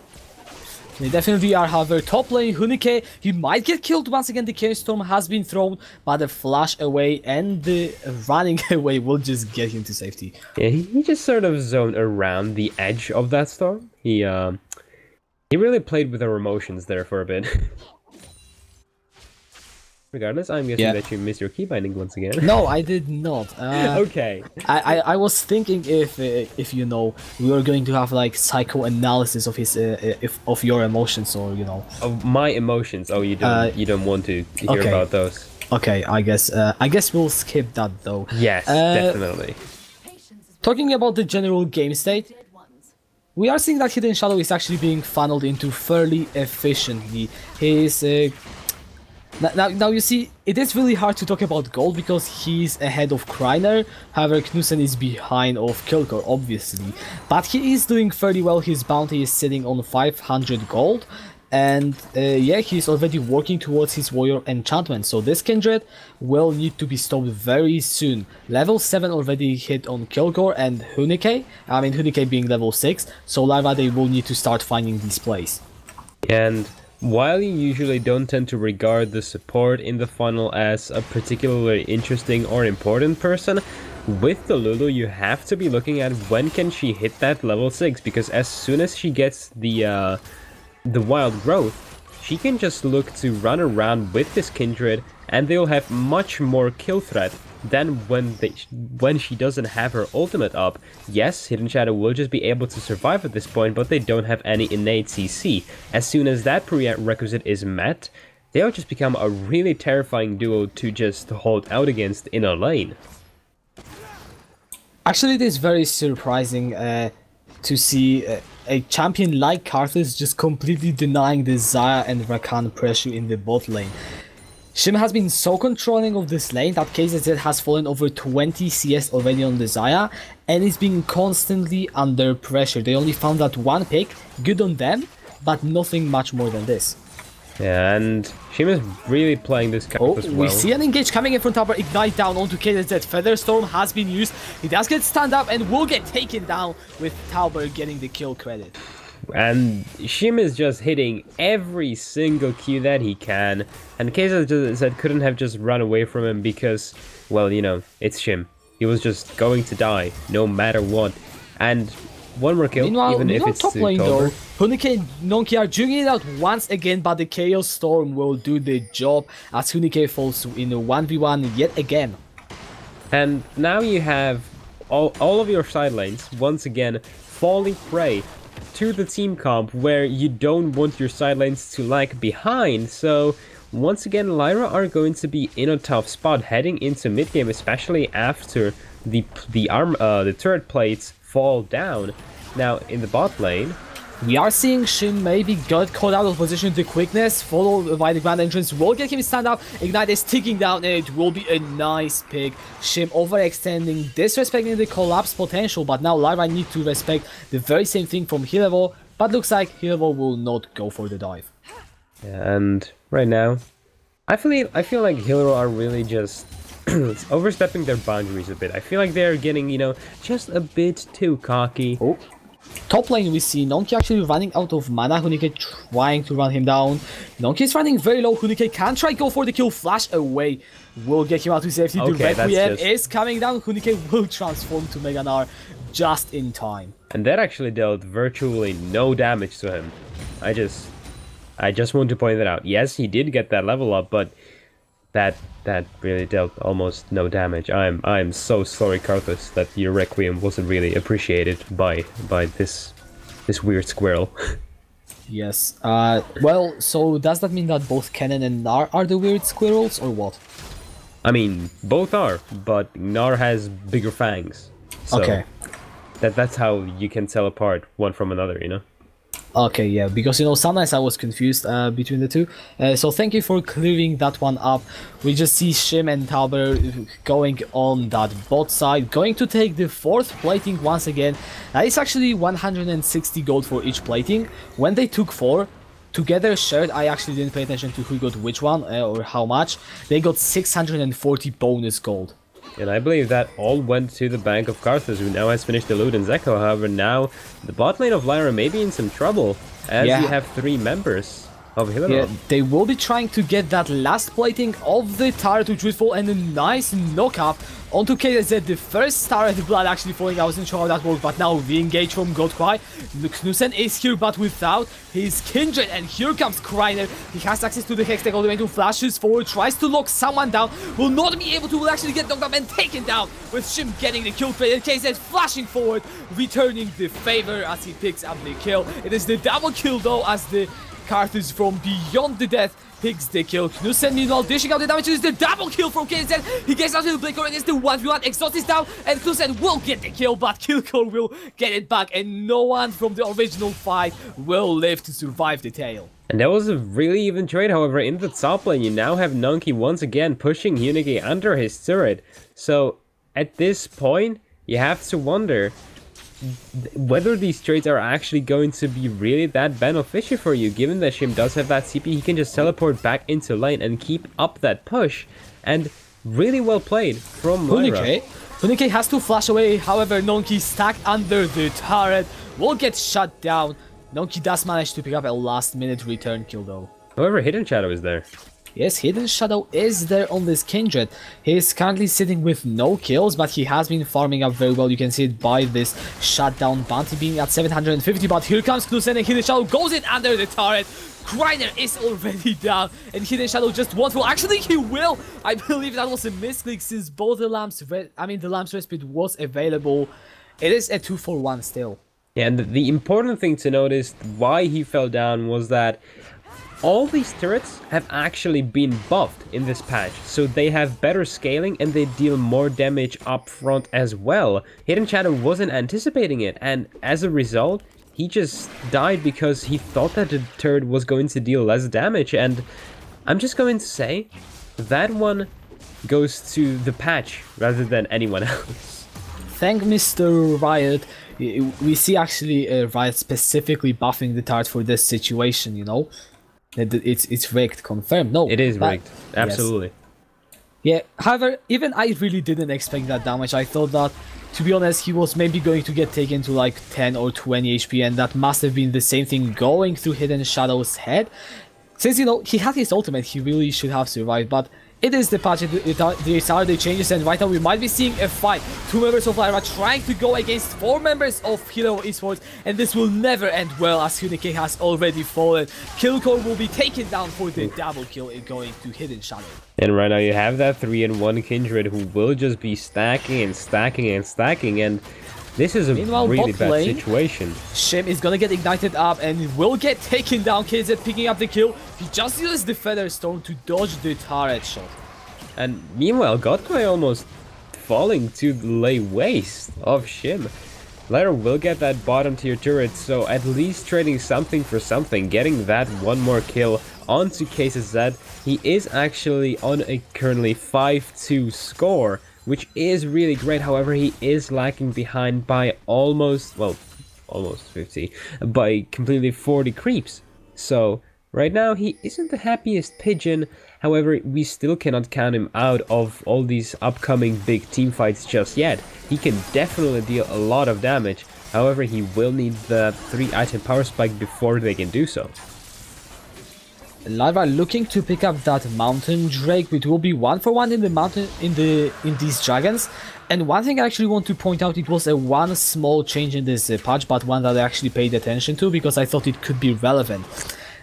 They definitely are, however, top lane Hunike, he might get killed once again. The Chaos Storm has been thrown, but the flash away and the running away will just get him to safety. Yeah, he just sort of zoned around the edge of that storm. He really played with our emotions there for a bit. Regardless, I'm guessing that you missed your key binding once again. No, I did not. Okay. I was thinking if you know, we were going to have like psychoanalysis of his of your emotions, or you know, of my emotions. Oh, you don't want to hear about those. Okay, I guess we'll skip that though. Yes, definitely. Talking about the general game state, we are seeing that Hidden Shadow is actually being funneled into fairly efficiently. His Now you see, it is really hard to talk about gold because he's ahead of Kreiner. However, Knudsen is behind of Kilgore, obviously. But he is doing fairly well. His bounty is sitting on 500 gold. And yeah, he's already working towards his warrior enchantment. So this Kindred will need to be stopped very soon. Level 7 already hit on Kilgore and Hunike. I mean, Hunike being level 6. So Lyra, they will need to start finding these plays. And while you usually don't tend to regard the support in the funnel as a particularly interesting or important person, with the Lulu you have to be looking at when can she hit that level 6, because as soon as she gets the wild growth, she can just look to run around with this Kindred and they'll have much more kill threat than when she doesn't have her ultimate up. Yes, Hidden Shadow will just be able to survive at this point, but they don't have any innate CC. As soon as that prerequisite is met, they have just become a really terrifying duo to just hold out against in a lane. Actually, it is very surprising to see a champion like Karthus just completely denying the Xayah and Rakan pressure in the bot lane. Shim has been so controlling of this lane that KZZ has fallen over 20 CS already on the Xayah and is being constantly under pressure. They only found that one pick, good on them, but nothing much more than this. Yeah, and Shim is really playing this character well. We see an engage coming in from Tower, Ignite down onto KZZ. Featherstorm has been used. He does get stand up and will get taken down with Tauber getting the kill credit. And Shim is just hitting every single Q that he can. And KZZ couldn't have just run away from him because, well, you know, it's Shim. He was just going to die no matter what. And one more kill, even if it's top lane over. though, Hunike and Nonki are jugging it out once again, but the Chaos Storm will do the job as Hunike falls in a 1v1 yet again. And now you have all of your side lanes once again falling prey to the team comp where you don't want your side lanes to lag behind. So once again, Lyra are going to be in a tough spot heading into mid game, especially after the turret plates fall down. Now in the bot lane, we are seeing Shim maybe got caught out of position to quickness, followed by the Grand Entrance, will get him stand up, Ignite is ticking down, and it will be a nice pick. Shim overextending, disrespecting the collapse potential, but now Lyra need to respect the very same thing from Hillerød, but looks like Hillerød will not go for the dive. Yeah, and right now, I feel like Hillerød are really just overstepping their boundaries a bit. I feel like they're getting, you know, just a bit too cocky. Oh. Top lane we see Nonki actually running out of mana, Hunike trying to run him down. Nonki is running very low, Hunike can try go for the kill, flash away. Will get him out to safety, the Requiem is coming down, Hunike will transform to Mega Gnar just in time. And that actually dealt virtually no damage to him. I just want to point that out. Yes, he did get that level up, but that really dealt almost no damage. I'm so sorry, Karthus, that your Requiem wasn't really appreciated by this weird squirrel. Yes. Well, so does that mean that both Kennen and Gnar are the weird squirrels, or what? I mean, both are, but Gnar has bigger fangs. So okay. That's how you can tell apart one from another, you know? Okay, yeah, because, you know, sometimes I was confused between the two. So thank you for clearing that one up. We just see Shim and Tauber going on that bot side, going to take the fourth plating once again. That is actually 160 gold for each plating. When they took 4, together shared, I actually didn't pay attention to who got which one or how much. They got 640 bonus gold. And I believe that all went to the bank of Karthus, who now has finished the loot in Zeko. However, now the bot lane of Lyra may be in some trouble, as you have 3 members of Hillerød. Yeah, they will be trying to get that last plating of the turret to Truthful, and a nice knockup onto KZ. The first turret blood actually falling. I wasn't sure how that worked, but now re-engage from Godquai. Knudsen is here, but without his Kindred, and here comes Kreiner. He has access to the Hextech all the way to flashes forward, tries to lock someone down, will not be able to, will actually get knocked up and taken down, with Shim getting the kill credit. KZ flashing forward, returning the favor as he picks up the kill. It is the double kill though, as the Karthus from Beyond the Death picks the kill. Knudsen meanwhile dishing out the damage. It is the double kill from KZ. He gets out to the Blinker and it's the 1v1. Exhaust is down and Knudsen will get the kill, but Killcore will get it back and no one from the original fight will live to survive the tail. And that was a really even trade. However, in the top lane, you now have Nonki once again pushing Hunike under his turret. So at this point, you have to wonder whether these trades are actually going to be really that beneficial for you. Given that Shim does have that CP, he can just teleport back into lane and keep up that push. And really well played from Lyra. Hunike has to flash away, however Nonki stacked under the turret will get shut down. Nonki does manage to pick up a last minute return kill though. However, Hidden Shadow is there. Yes, Hidden Shadow is there on this Kindred. He is currently sitting with no kills, but he has been farming up very well. You can see it by this shutdown bounty being at 750, but here comes Knudsen and Hidden Shadow goes in under the turret. Kreiner is already down, and Hidden Shadow just won't fall. Actually, he will. I believe that was a misclick since both the lamps, the lamps respite was available. It is a 2-for-1 still. Yeah, and the important thing to notice why he fell down was that all these turrets have actually been buffed in this patch, so they have better scaling and they deal more damage up front as well. Hidden Shadow wasn't anticipating it, and as a result, he just died because he thought that the turret was going to deal less damage, and I'm just going to say that one goes to the patch rather than anyone else. Thank Mr. Riot. We see actually Riot specifically buffing the turret for this situation, you know? It's rigged, confirmed. No, It is rigged, absolutely. Yes. Yeah, however, even I really didn't expect that damage. I thought that, to be honest, he was maybe going to get taken to like 10 or 20 HP, and that must have been the same thing going through Hidden Shadow's head. Since, you know, he had his ultimate, he really should have survived, but it is the patch, these are the changes, and right now we might be seeing a fight. 2 members of Lyra trying to go against 4 members of Hillerød Esports, and this will never end well as Hunike has already fallen. Killcore will be taken down for the double kill going to Hidden Shadow. And right now you have that 3-in-1 Kindred who will just be stacking and stacking and stacking, and this is a really bad situation. Shim is gonna get ignited up and will get taken down. KZ picking up the kill. He just uses the Feather Storm to dodge the turret shot. And meanwhile, Godquay almost falling to the lay waste of Shim. Lyra will get that bottom tier turret, so at least trading something for something, getting that one more kill onto KZ. He is actually on a currently 5-2 score, which is really great. However, he is lagging behind by almost 50, by completely 40 creeps. So right now he isn't the happiest pigeon. However, we still cannot count him out of all these upcoming big team fights just yet. He can definitely deal a lot of damage. However, he will need the 3-item power spike before they can do so. Lyra looking to pick up that Mountain Drake, which will be 1-for-1 in the mountain in these dragons. And one thing I actually want to point out, it was one small change in this patch, but one that I actually paid attention to because I thought it could be relevant.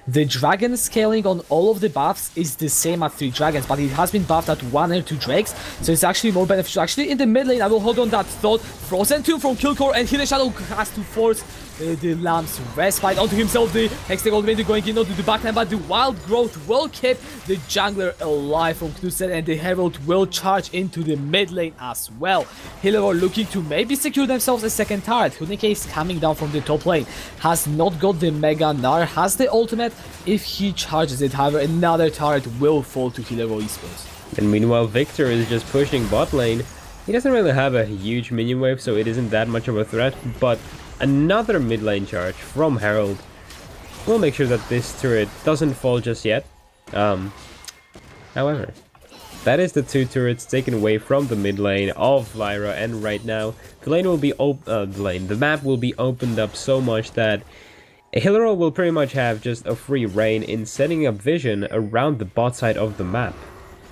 The dragon scaling on all of the buffs is the same at 3 dragons, but it has been buffed at 1 or 2 drakes, so it's actually more beneficial. Actually, in the mid lane, I will hold on that thought. Frozen Tomb from Killcore, and Hidden Shadow has to force the Lamb's respite onto himself. The Hextech ultimate going in onto the backhand, but the Wild Growth will keep the jungler alive from Knudsen, and the Herald will charge into the mid lane as well. Hillerød looking to maybe secure themselves a second turret. Hunike is coming down from the top lane. Has not got the Mega Gnar, has the ultimate if he charges it. However, another turret will fall to Hillerød Esports. And meanwhile, Victor is just pushing bot lane. He doesn't really have a huge minion wave, so it isn't that much of a threat, but another mid lane charge from Herald will make sure that this turret doesn't fall just yet. However, that is the 2 turrets taken away from the mid lane of Lyra, and right now the lane will be the map will be opened up so much that Hillerød will pretty much have just a free reign in setting up vision around the bot side of the map.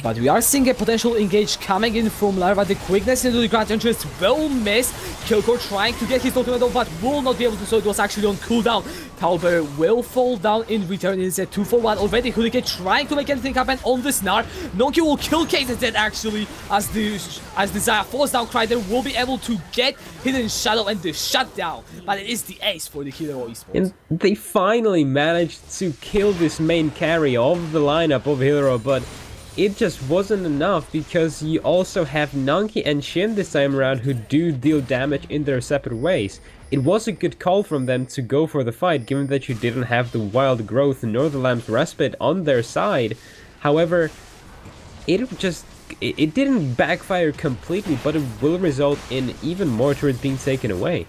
But we are seeing a potential engage coming in from Lyra. The quickness into the Grand Entrance will miss. Killcore trying to get his ultimate off, but will not be able to, so it was actually on cooldown. Talber will fall down in return. It's a 2-for-1 already. Hunike trying to make anything happen on the Snar. Nonky will kill KZZ actually, as the Zaya falls down. Kryder will be able to get Hidden Shadow and the shutdown, but it is the ace for the Hillerød Esports. And they finally managed to kill this main carry of the lineup of Hillerød, but it just wasn't enough because you also have Nonky and Shin this time around who do deal damage in their separate ways. It was a good call from them to go for the fight, given that you didn't have the Wild Growth nor the Lamb's Respite on their side. However, it didn't backfire completely, but it will result in even more turrets being taken away.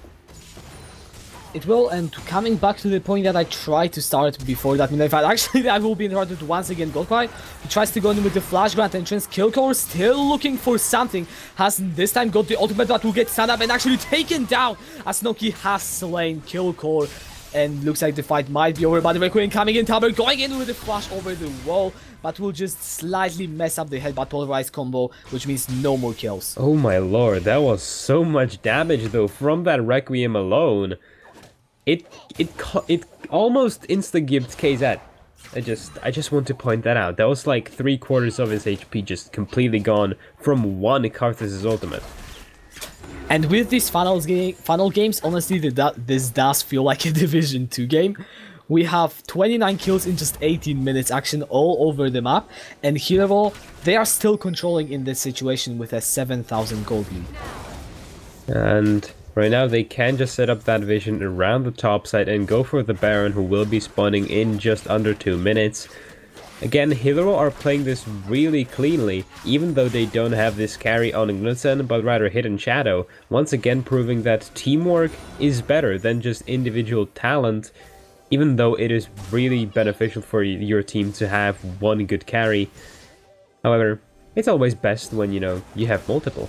It will, and coming back to the point that I tried to start before that mid-lane fight, actually I will be interrupted once again. Godquay, he tries to go in with the Flash Grand Entrance. Killcore still looking for something, has this time got the ultimate that will get stand up and actually taken down as Noki has slain Killcore. And looks like the fight might be over, but the Requiem coming in, Talbot going in with the flash over the wall, but will just slightly mess up the headbutt pulverize combo, which means no more kills. Oh my lord, that was so much damage though from that Requiem alone. It almost insta-gibbed KZ. I just want to point that out. That was like 3/4 of his HP just completely gone from one Karthus' ultimate. And with these funnel games, honestly, this does feel like a Division 2 game. we have 29 kills in just 18 minutes, action all over the map, and Hillerød, they are still controlling in this situation with a 7,000 gold lead. And right now they can just set up that vision around the top side and go for the Baron, who will be spawning in just under 2 minutes. Again, Hillerød are playing this really cleanly, even though they don't have this carry on Knudsen, but rather Hidden Shadow, once again proving that teamwork is better than just individual talent, even though it is really beneficial for your team to have one good carry. However, it's always best when, you know, you have multiple.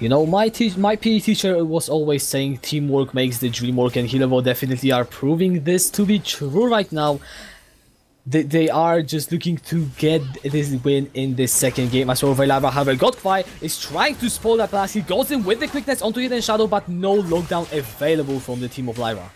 You know, my PE teacher was always saying teamwork makes the dream work, and Hillerød definitely are proving this to be true right now. They are just looking to get this win in this second game as well. Lyra, however, Godfrey is trying to spoil that pass. He goes in with the quickness onto Hidden Shadow, but no lockdown available from the team of Lyra.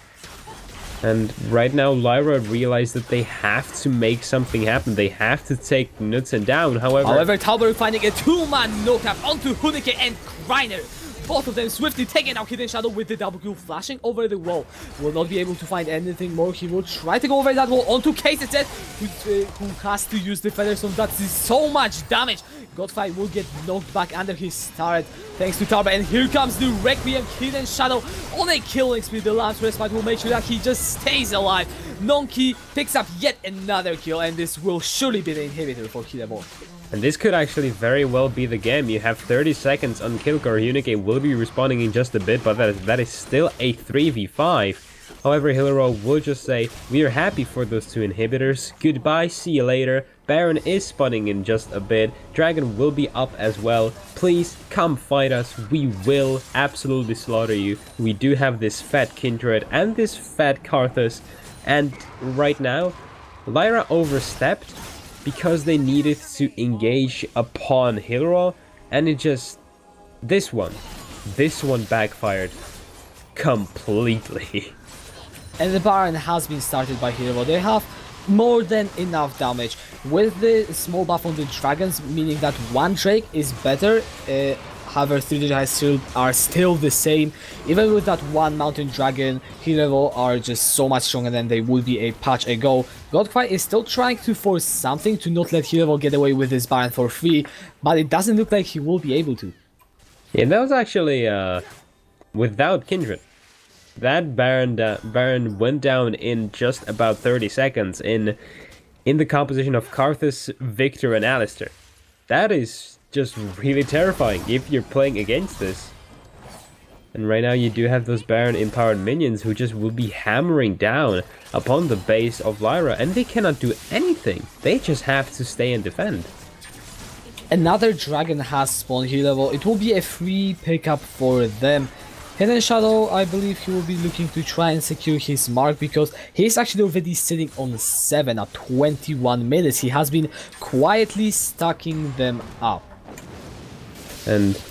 And right now, Lyra realized that they have to make something happen. They have to take Knudsen down. However, Tauber finding a two-man knockup onto Hunike and Kreiner. Both of them swiftly taking out Hidden Shadow with the double kill, flashing over the wall. Will not be able to find anything more. He will try to go over that wall onto Case instead, who has to use the Featherstone. That's so much damage. Godfrey will get knocked back under his turret thanks to Tauber. And here comes the Requiem. Hidden Shadow on a killing spree. The last respite will make sure that he just stays alive. Nonki picks up yet another kill, and this will surely be the inhibitor for Hillerød. and this could actually very well be the game. You have 30 seconds on Killcore. Hunike will be respawning in just a bit, but that is still a 3v5. However, Hillerød will just say, we are happy for those two inhibitors. Goodbye, see you later. Baron is spawning in just a bit. Dragon will be up as well. Please come fight us. We will absolutely slaughter you. We do have this fat Kindred and this fat Karthus. And right now, Lyra overstepped because they needed to engage upon Hillerød. And it just... This one backfired completely. And the Baron has been started by Hillerød. They have more than enough damage. With the small buff on the dragons, meaning that one Drake is better. However, 3 Dragons are still the same. Even with that one mountain dragon, Hillerød are just so much stronger than they would be a patch ago. Godfrey is still trying to force something to not let Hillerød get away with this Baron for free, but it doesn't look like he will be able to. Yeah, that was actually without Kindred. That Baron went down in just about 30 seconds in the composition of Karthus, Victor, and Alistair. That is just really terrifying if you're playing against this. And right now you do have those Baron empowered minions who just will be hammering down upon the base of Lyra, and they cannot do anything. They just have to stay and defend. Another dragon has spawned Hillerød. It will be a free pickup for them. Hidden Shadow, I believe he will be looking to try and secure his mark because he's actually already sitting on 7 at 21 minutes. He has been quietly stacking them up. And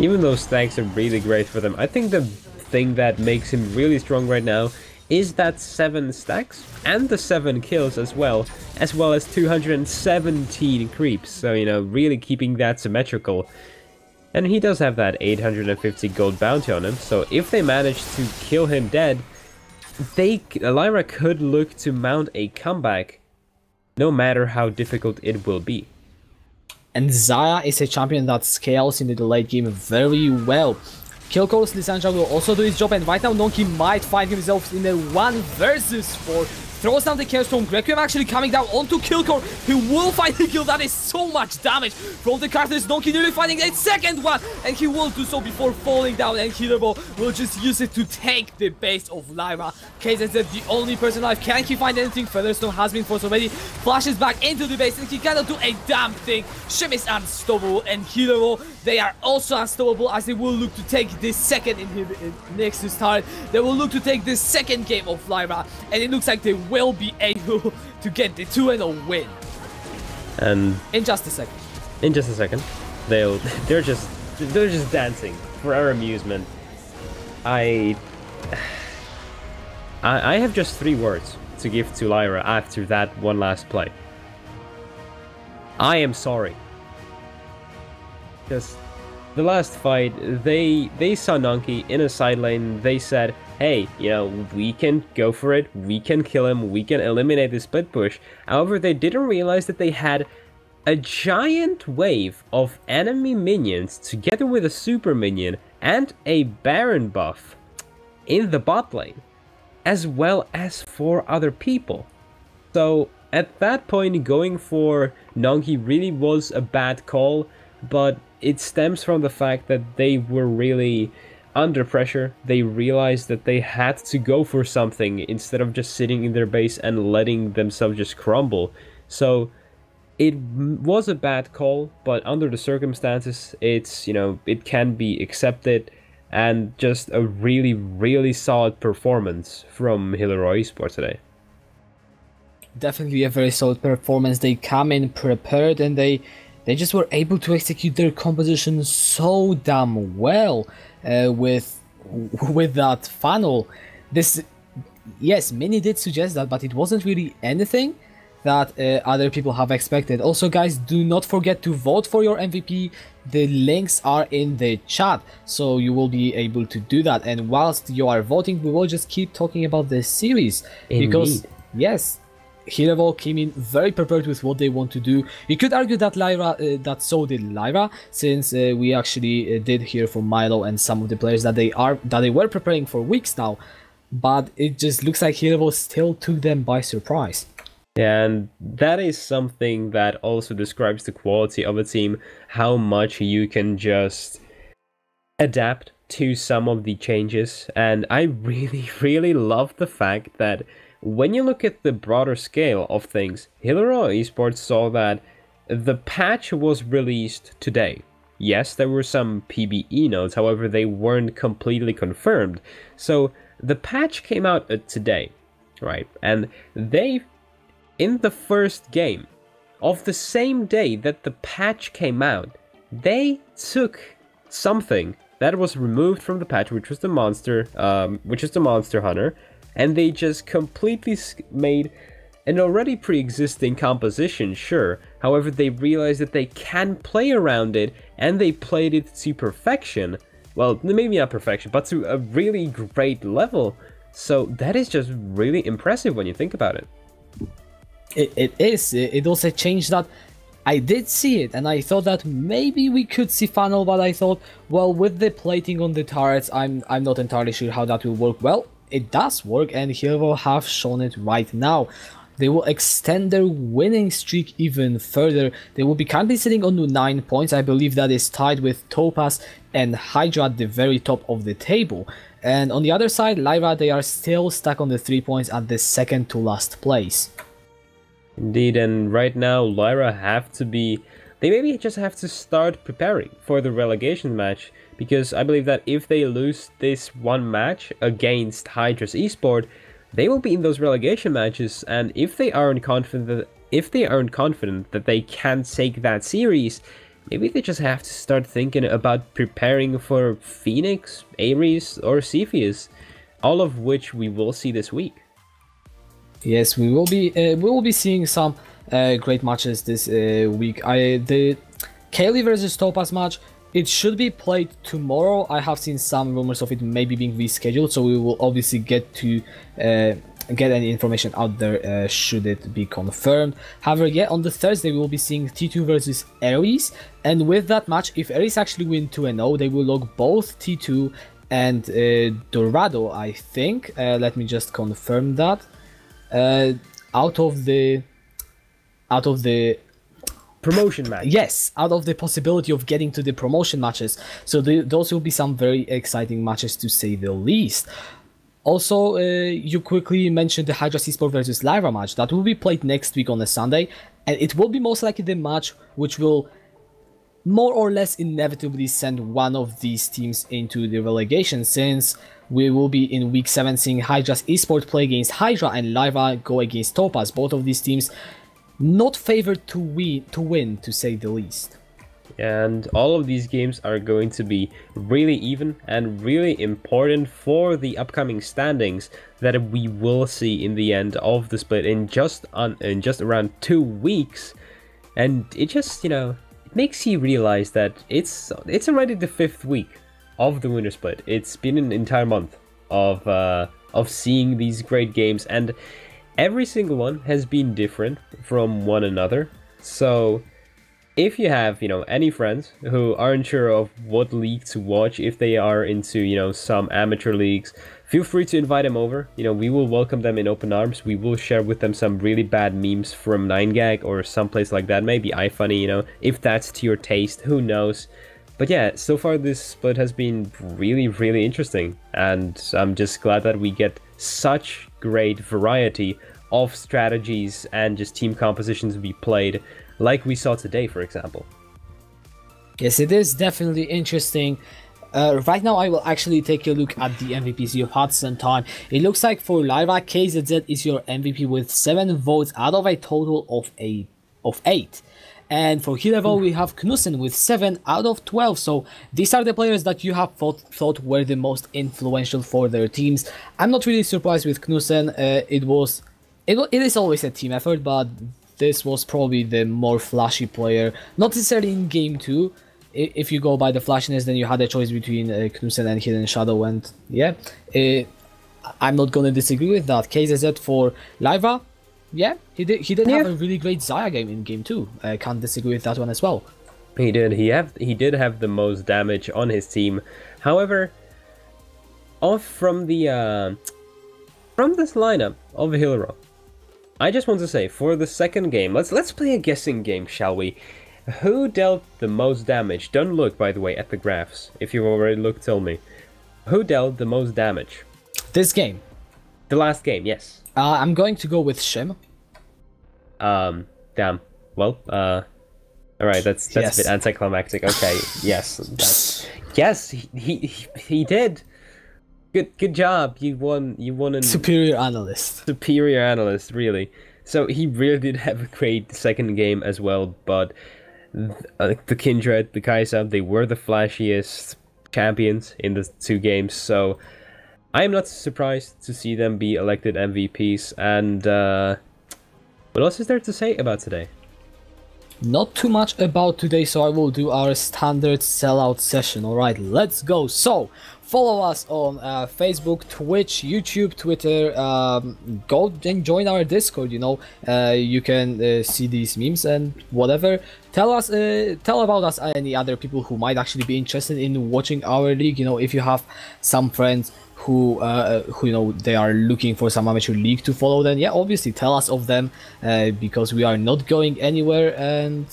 even though stacks are really great for them, I think the thing that makes him really strong right now is that 7 stacks and the 7 kills as well as 217 creeps. So, you know, really keeping that symmetrical. And he does have that 850 gold bounty on him, so if they manage to kill him dead, Lyra could look to mount a comeback, no matter how difficult it will be. And Xayah is a champion that scales into the late game very well. Killcore's Lissandra will also do his job, and right now Nonki might find himself in a 1 versus 4. Throws down the Carestone. Requiem actually coming down onto Killcore. He will find the kill. That is so much damage from the Karthus. Nonki nearly finding a second one, and he will do so before falling down, and Hillerød will just use it to take the base of Lyra. Case is the only person alive. Can he find anything? Featherstone has been forced already. Flashes back into the base, and he cannot do a damn thing. Shim is unstoppable, and Hillerød, they are also unstoppable as they will look to take this second next to start. They will look to take the second game of Lyra, and it looks like they will be able to get the 2-0 win. And in just a second. In just a second, they're just dancing for our amusement. I have just 3 words to give to Lyra after that one last play. I am sorry. Because the last fight, they saw Nonki in a side lane. They said, hey, you know, we can go for it, we can kill him, we can eliminate the split push. However, they didn't realize that they had a giant wave of enemy minions together with a super minion and a Baron buff in the bot lane, as well as 4 other people. So at that point, going for Nongi really was a bad call, but it stems from the fact that they were really under pressure. They realized that they had to go for something instead of just sitting in their base and letting themselves just crumble. So it was a bad call, but under the circumstances, it's, you know, it can be accepted, and just a really, really solid performance from Hillerød Esport today. Definitely a very solid performance. They come in prepared, and they just were able to execute their composition so damn well with that funnel. This, yes, many did suggest that, but it wasn't really anything that other people have expected. Also, guys, do not forget to vote for your MVP. The links are in the chat, so you will be able to do that. And whilst you are voting, we will just keep talking about this series. Indeed. Because, yes, Hillerød came in very prepared with what they want to do. You could argue that that so did Lyra, since we actually did hear from Milo and some of the players that they were preparing for weeks now. But it just looks like Hillerød still took them by surprise. And that is something that also describes the quality of a team, how much you can just adapt to some of the changes. And I really, really love the fact that when you look at the broader scale of things, Hillerød Esports saw that the patch was released today. Yes, there were some PBE notes, however, they weren't completely confirmed. So the patch came out today, right? And they, in the first game of the same day that the patch came out, they took something that was removed from the patch, which was the monster hunter, and they just completely made an already pre-existing composition, sure. However, they realized that they can play around it, and they played it to perfection. Well, maybe not perfection, but to a really great level. So that is just really impressive when you think about it. It is. It was a change that I did see it, and I thought that maybe we could see funnel, but I thought, well, with the plating on the turrets, I'm not entirely sure how that will work. Well, it does work, and Hillerød have shown it right now. They will extend their winning streak even further. They will be currently sitting on 9 points. I believe that is tied with Topaz and Hydra at the very top of the table. And on the other side, Lyra, they are still stuck on the 3 points at the second to last place. Indeed, and right now Lyra they maybe just have to start preparing for the relegation match, because I believe that if they lose this one match against Hydra's Esport, they will be in those relegation matches, and if they aren't confident that they can take that series, maybe they just have to start thinking about preparing for Phoenix, Ares, or Cepheus, all of which we will see this week. Yes, we will be seeing some great matches this week. The Kaylee versus Topaz match, it should be played tomorrow. I have seen some rumors of it maybe being rescheduled, so we will obviously get to get any information out there should it be confirmed. However, yeah, on the Thursday we will be seeing T2 versus Ares, and with that match, if Ares actually win 2-0, they will log both T2 and Dorado, I think. Let me just confirm that. Out of the promotion match. Yes, out of the possibility of getting to the promotion matches. So those will be some very exciting matches, to say the least. Also, you quickly mentioned the Hydra Esport versus Lyra match. That will be played next week on a Sunday, and it will be most likely the match which will more or less inevitably send one of these teams into the relegation, since we will be in week 7 seeing Hydra's Esport play against Hydra and Lyra go against Topaz. Both of these teams not favored to win, to say the least. And all of these games are going to be really even and really important for the upcoming standings that we will see in the end of the split in just around 2 weeks. And it just, it makes you realize that it's already the 5th week of the Wintersplit. It's been an entire month of seeing these great games, and every single one has been different from one another. So if you have, any friends who aren't sure of what league to watch, if they are into, some amateur leagues, feel free to invite them over. We will welcome them in open arms. We will share with them some really bad memes from 9gag or someplace like that. Maybe iFunny, if that's to your taste, who knows. But yeah, so far this split has been really, really interesting. And I'm just glad that we get such great variety of strategies and just team compositions to be played, like we saw today, for example. Yes, it is definitely interesting. Right now I will actually take a look at the MVPs. You've had some time. It looks like for Lyra, KZZ is your MVP with 7 votes out of a total of 8. And for Hillerød we have Knudsen with 7 out of 12. So these are the players that you have thought were the most influential for their teams. I'm not really surprised with Knudsen. It is always a team effort, but this was probably the more flashy player. Not necessarily in game 2. If you go by the flashiness, then you had a choice between Knudsen and Hidden Shadow, and yeah, I'm not gonna disagree with that. KZZ for Lyra, yeah, he did have a really great Zaya game in game 2. I can't disagree with that one as well. He did. He did have the most damage on his team. However, from this lineup of Hillerød, I just want to say, for the second game, let's play a guessing game, shall we? Who dealt the most damage? Don't look, by the way, at the graphs. If you've already looked, tell me. Who dealt the most damage? This game. The last game, yes. I'm going to go with Shim. Damn. Well, alright, that's Yes. a bit anticlimactic. Okay, yes. Yes, he did. Good job. You won an Superior Analyst. superior analyst, really. So he really did have a great second game as well, but the Kindred, the Kaisa, they were the flashiest champions in the 2 games, so I am not surprised to see them be elected MVPs. And what else is there to say about today? Not too much about today, so I will do our standard sellout session. Alright, let's go. So, follow us on Facebook, Twitch, YouTube, Twitter. Go and join our Discord, you can see these memes and whatever. Tell about us any other people who might actually be interested in watching our league. If you have some friends who they are looking for some amateur league to follow, then yeah, obviously tell us of them, because we are not going anywhere. And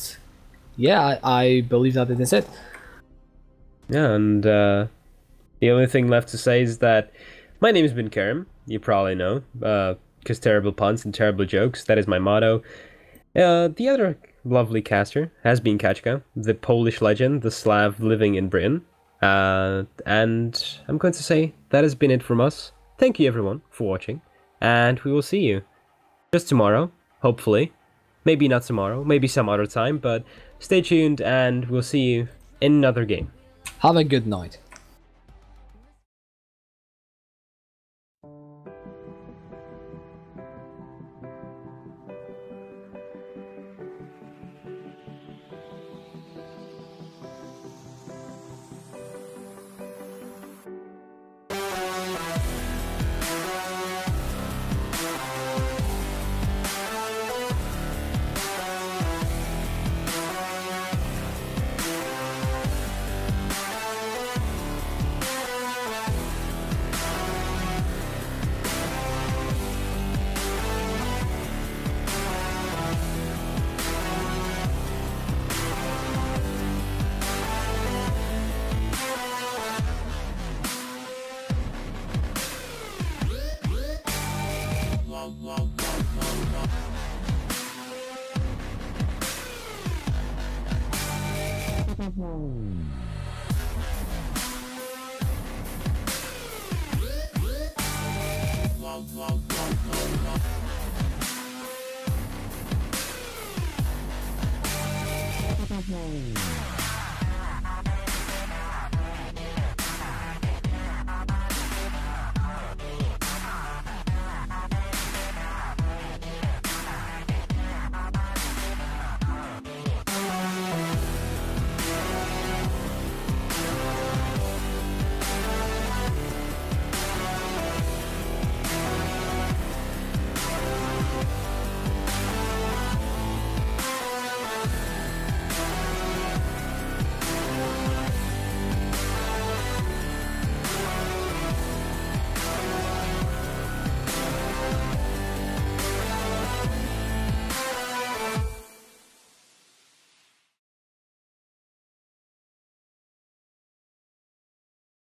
yeah, I believe that it is it. Yeah, and the only thing left to say is that my name has been Kerem. You probably know, because terrible puns and terrible jokes, that is my motto. The other lovely caster has been Kaczka, the Polish legend, the Slav living in Britain. And I'm going to say that has been it from us. Thank you everyone for watching, and we will see you just tomorrow, hopefully. Maybe not tomorrow, maybe some other time, but stay tuned and we'll see you in another game. Have a good night. Wow.